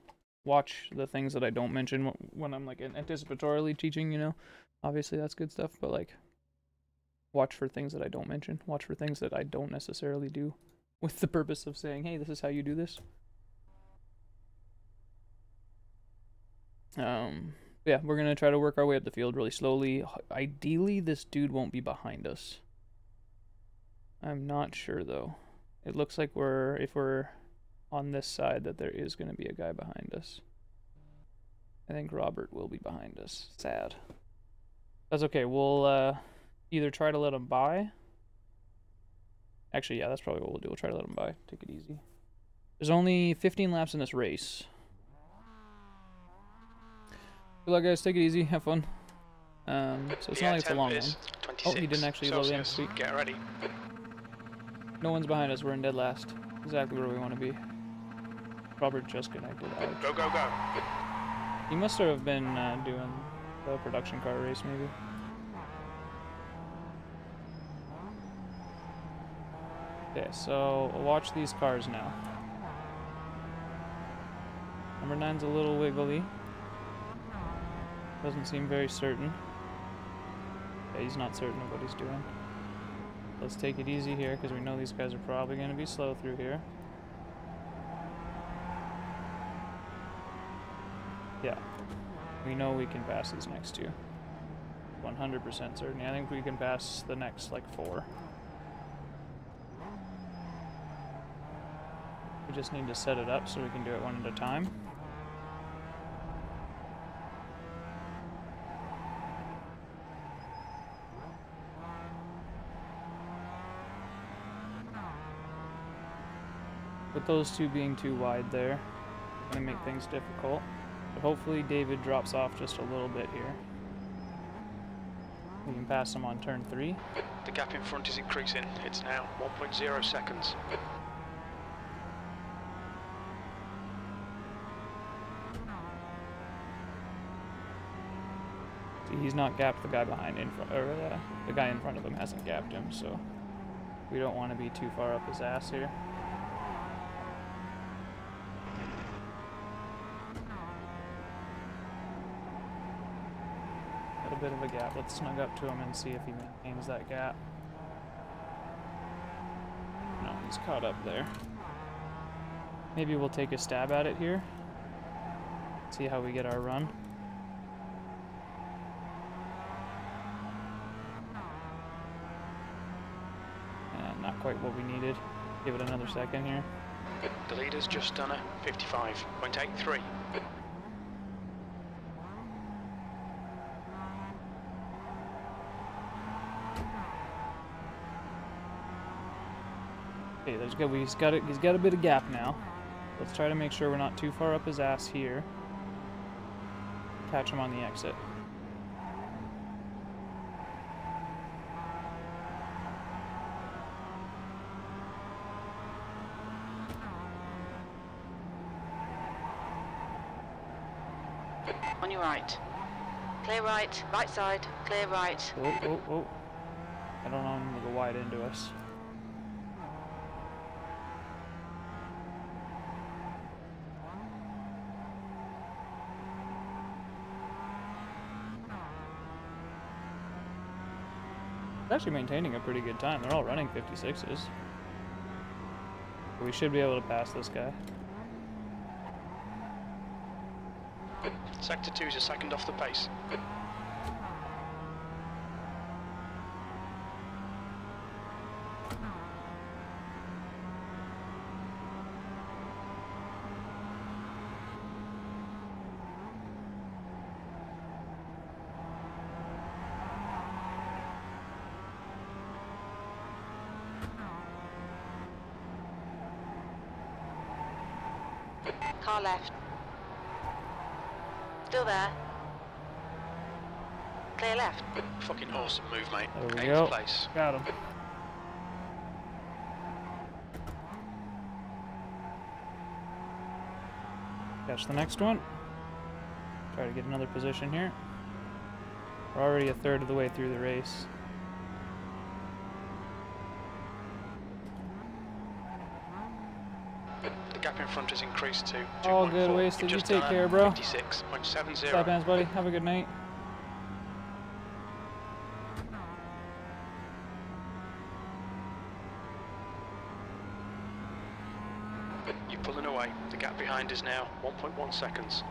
watch the things that I don't mention when I'm like anticipatorily teaching, you know. Obviously that's good stuff, but like watch for things that I don't mention. Watch for things that I don't necessarily do with the purpose of saying, hey, this is how you do this. Yeah, we're gonna try to work our way up the field really slowly. Ideally, this dude won't be behind us. I'm not sure though. It looks like if we're on this side that there is gonna be a guy behind us. I think Robert will be behind us. Sad. That's okay. We'll either try to let him by. Actually, yeah, that's probably what we'll do. We'll try to let him by. Take it easy. There's only 15 laps in this race. Good luck, guys. Take it easy. Have fun. So it's not like it's a long one. Oh, he didn't actually load in. Sweet. Get ready. No one's behind us. We're in dead last. Exactly where we want to be. Robert just connected. Ouch. Go, go, go. He must have been doing the production car race, maybe. Okay, so watch these cars now. Number 9's a little wiggly. Doesn't seem very certain. Yeah, he's not certain of what he's doing. Let's take it easy here, because we know these guys are probably going to be slow through here. Yeah. We know we can pass these next two. 100% certain. I think we can pass the next, like, 4. We just need to set it up so we can do it one at a time. With those two being too wide there, gonna make things difficult. But hopefully David drops off just a little bit here. We can pass him on turn 3. The gap in front is increasing. It's now 1.0 seconds. See, he's not gapped the guy behind in front, or the guy in front of him hasn't gapped him, so we don't want to be too far up his ass here. Got a bit of a gap. Let's snug up to him and see if he maintains that gap. No, he's caught up there. Maybe we'll take a stab at it here. See how we get our run. Not quite what we needed. Give it another second here. The leader's just done a 55.83. Okay, there's good. He's got a bit of gap now. Let's try to make sure we're not too far up his ass here. Catch him on the exit. On your right. Clear right, right side, clear right. Oh, oh, oh. I don't want him to go wide into us. He's actually maintaining a pretty good time. They're all running 56s. We should be able to pass this guy. Sector 2's a second off the pace. Car left. Still there. Clear left. Fucking awesome move, mate. There we 8th go. place. Got him. Catch the next one. Try to get another position here. We're already a third of the way through the race. The gap in front has increased to 2.4. All good, Wasted. You take care, bro. 56.70. Stop hands, buddy. Have a good night. You're pulling away. The gap behind is now 1.1 seconds.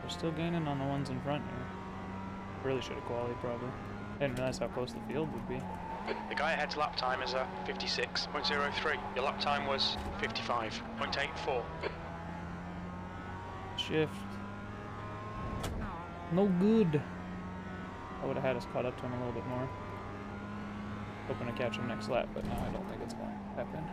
We're still gaining on the ones in front here. Really should have qualified, probably. I didn't realize how close the field would be. The guy ahead's lap time is a 56.03. Your lap time was 55.84. Shift. No good. I would have had us caught up to him a little bit more. Hoping to catch him next lap, but no, I don't think it's going to happen.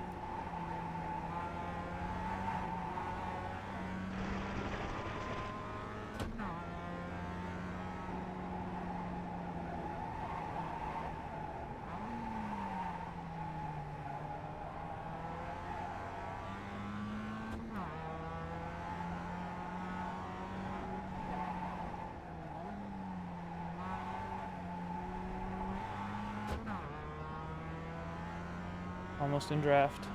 almost in draft.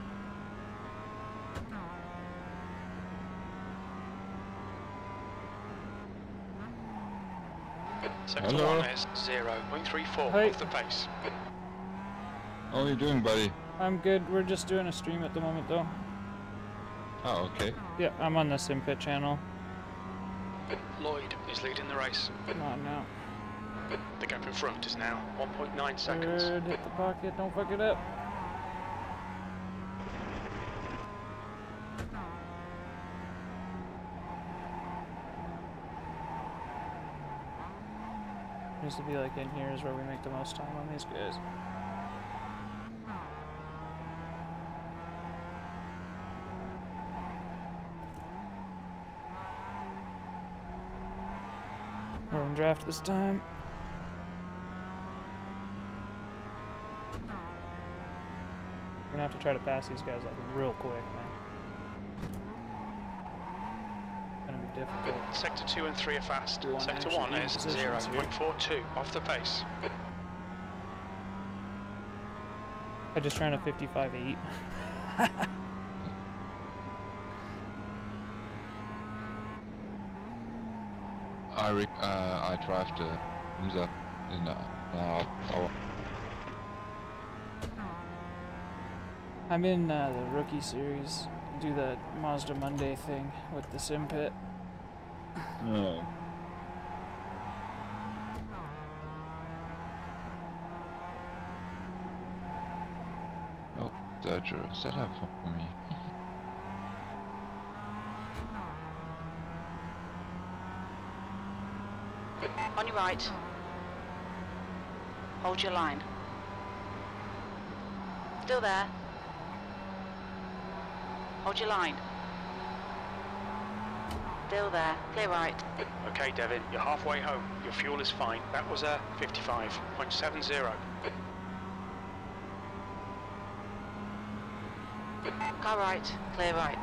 Sector Hello. 1 is 0.34 Hey. off the pace. How are you doing, buddy? I'm good. We're just doing a stream at the moment, though. Oh, okay. Yeah, I'm on the Simpit channel. Lloyd is leading the race. Come on now. The gap in front is now 1.9 seconds. Third, hit the pocket. Don't fuck it up. Needs to be like in here is where we make the most time on these guys. We're in draft this time. We're gonna have to try to pass these guys like real quick, man. It's gonna be difficult. Sector 2 and 3 are fast. We want to Sector actually 1 be in is positions here. 0.42 off the pace. I just ran a 55.8. I drive the Mazda in our I'm in the Rookie series. Do the Mazda Monday thing with the sim pit. No. Oh, that's a setup for me. On your right. Hold your line. Still there. Hold your line. Still there. Clear right. Okay, Devin, you're halfway home. Your fuel is fine. That was a 55.70. Car right. Clear right.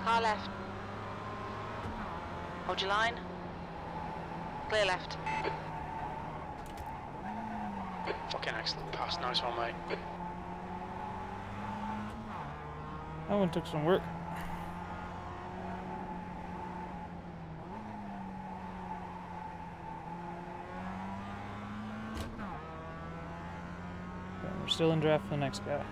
Car left. Hold your line. Clear left. Fucking excellent pass. Nice one, mate. That one took some work. Okay, we're still in draft for the next guy.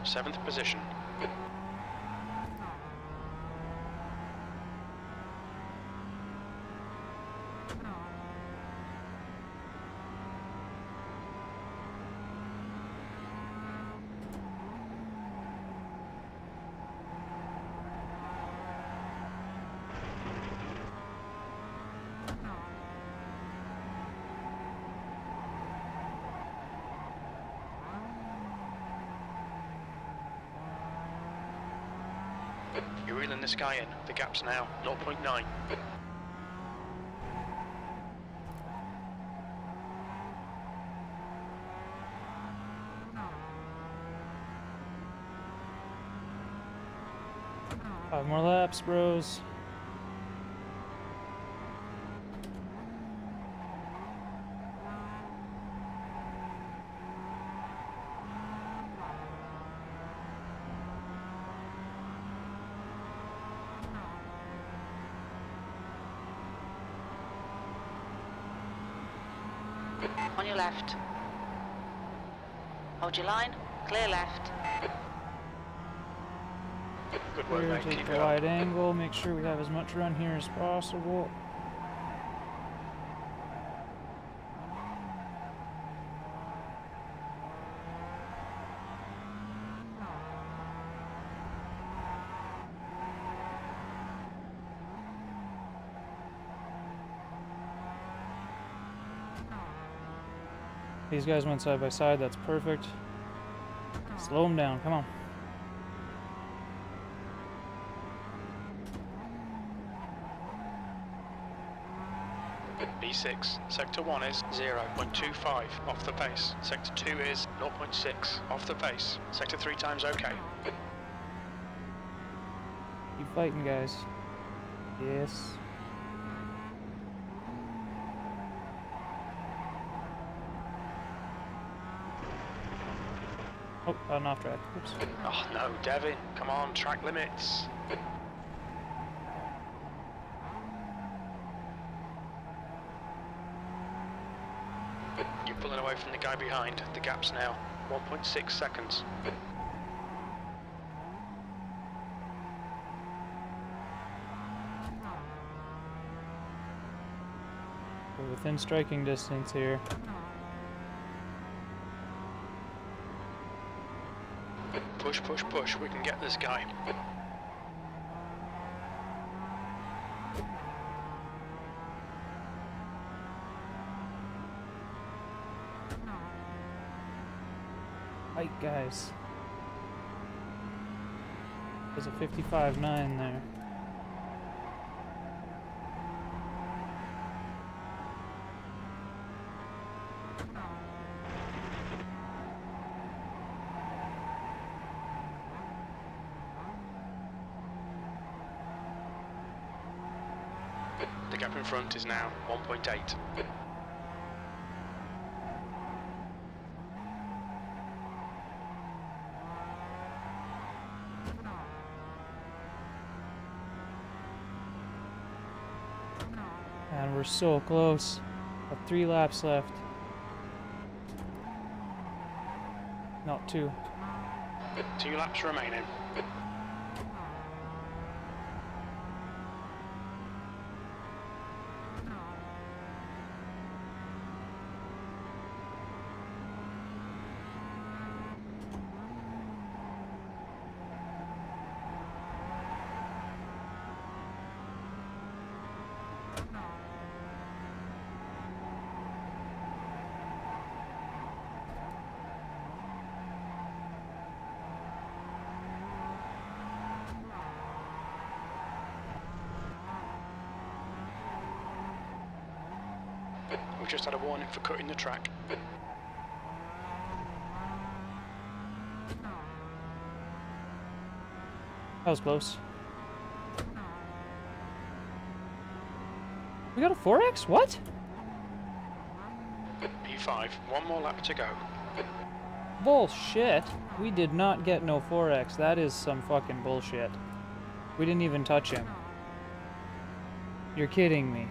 Seventh position. You're reeling this guy in. The gap's now 0.9. Five more laps, bros. On your left. Hold your line. Clear left. Good work, Clear, mate. take Keep a it up. wide angle, make sure we have as much run here as possible. These guys went side by side, that's perfect. Slow them down, come on. B6. Sector 1 is 0.25 off the pace. Sector 2 is 0.6 off the pace. Sector 3 times okay. fighting, guys. Yes. Oh, an off track. Oops. Oh no, Devin, come on, track limits. You're pulling away from the guy behind. The gap's now 1.6 seconds. We're within striking distance here. Push, push, push. We can get this guy. Fight, guys. There's a 55.9 there. The gap in front is now 1.8. And we're so close. Got 3 laps left. Not 2. 2 laps remaining. We just had a warning for cutting the track. That was close. We got a 4X? What? P5, 1 more lap to go. Bullshit. We did not get no 4X. That is some fucking bullshit. We didn't even touch him. You're kidding me.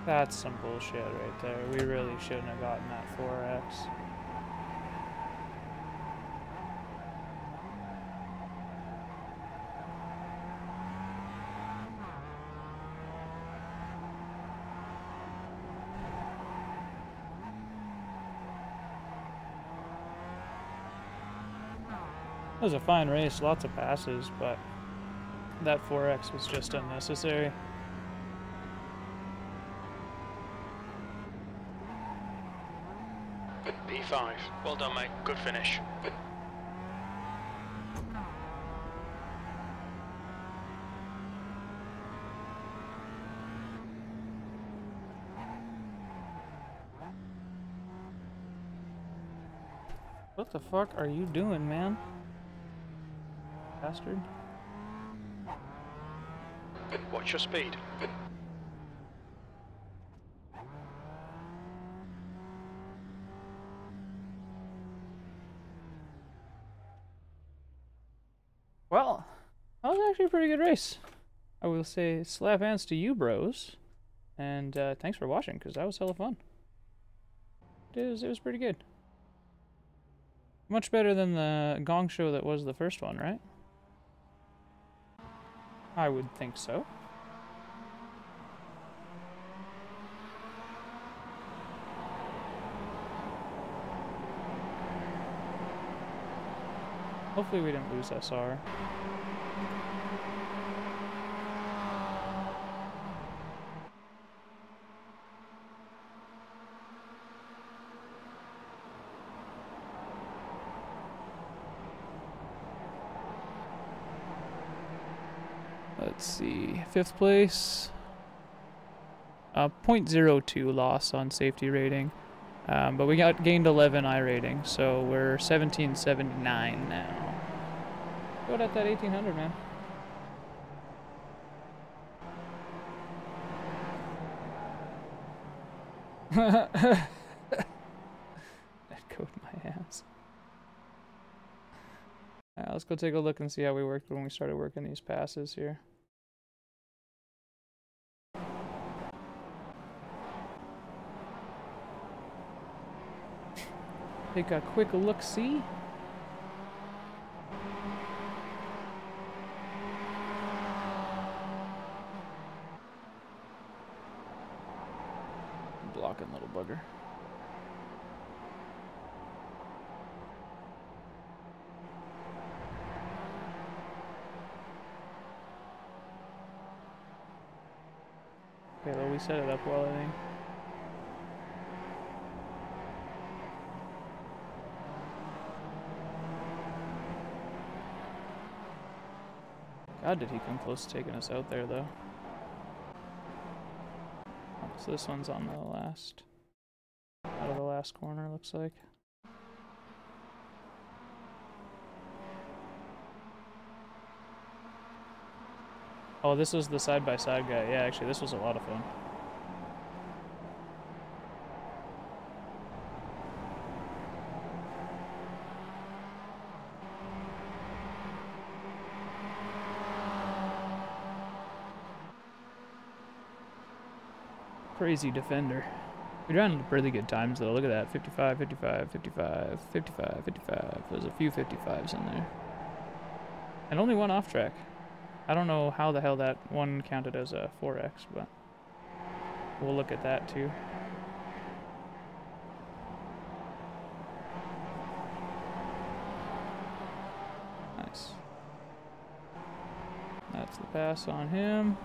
That's some bullshit right there. We really shouldn't have gotten that 4X. It was a fine race, lots of passes, but that 4X was just unnecessary. P5, well done mate, good finish. What the fuck are you doing, man? Bastard. Watch your speed. Well, that was actually a pretty good race. I will say slap hands to you, bros. And thanks for watching, because that was hella fun. It was pretty good. Much better than the gong show that was the first one, right? I would think so. Hopefully we didn't lose SR. Let's see, 5th place. .02 loss on safety rating. But we gained 11 iRating, so we're 1779 now. Go at that 1800, man. That code my ass. Let's go take a look and see how we worked when we started working these passes here. Take a quick look-see. Blocking, little bugger. Okay, well, we set it up well, I think. God, did he come close to taking us out there, though. Oh, so this one's on the last, out of the last corner, looks like. Oh, this was the side-by-side guy. Yeah, actually, this was a lot of fun. Crazy defender. We ran really good times though. Look at that. 55, 55, 55, 55, 55. There's a few 55s in there. And only one off track. I don't know how the hell that one counted as a 4X, but we'll look at that too. Nice. That's the pass on him.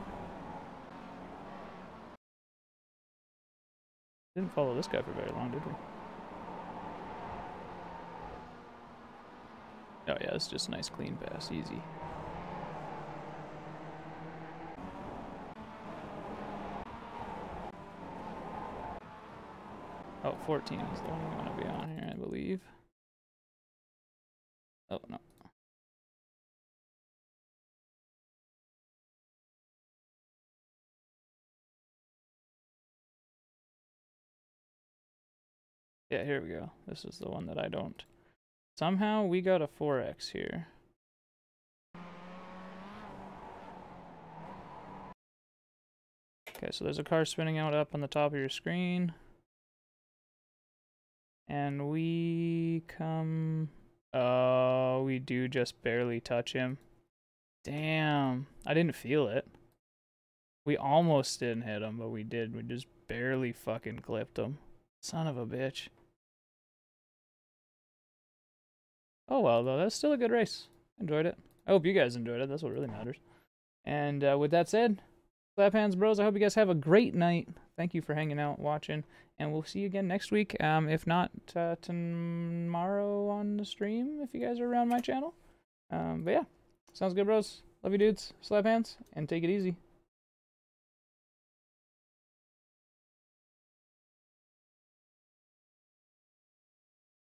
Didn't follow this guy for very long, did we? Oh yeah, it's just a nice clean pass, easy. Oh, 14 is the one we want to be on here, I believe. Oh, no. Yeah, here we go. This is the one that I don't. Somehow we got a 4X here. Okay, so there's a car spinning out up on the top of your screen. And we come... Oh, we do just barely touch him. Damn, I didn't feel it. We almost didn't hit him, but we did. We just barely fucking clipped him. Son of a bitch. Oh well, though, that's still a good race. Enjoyed it. I hope you guys enjoyed it. That's what really matters. And with that said, slap hands, bros. I hope you guys have a great night. Thank you for hanging out, watching, and we'll see you again next week. If not tomorrow on the stream, if you guys are around my channel. But yeah, sounds good, bros. Love you, dudes. Slap hands, and take it easy.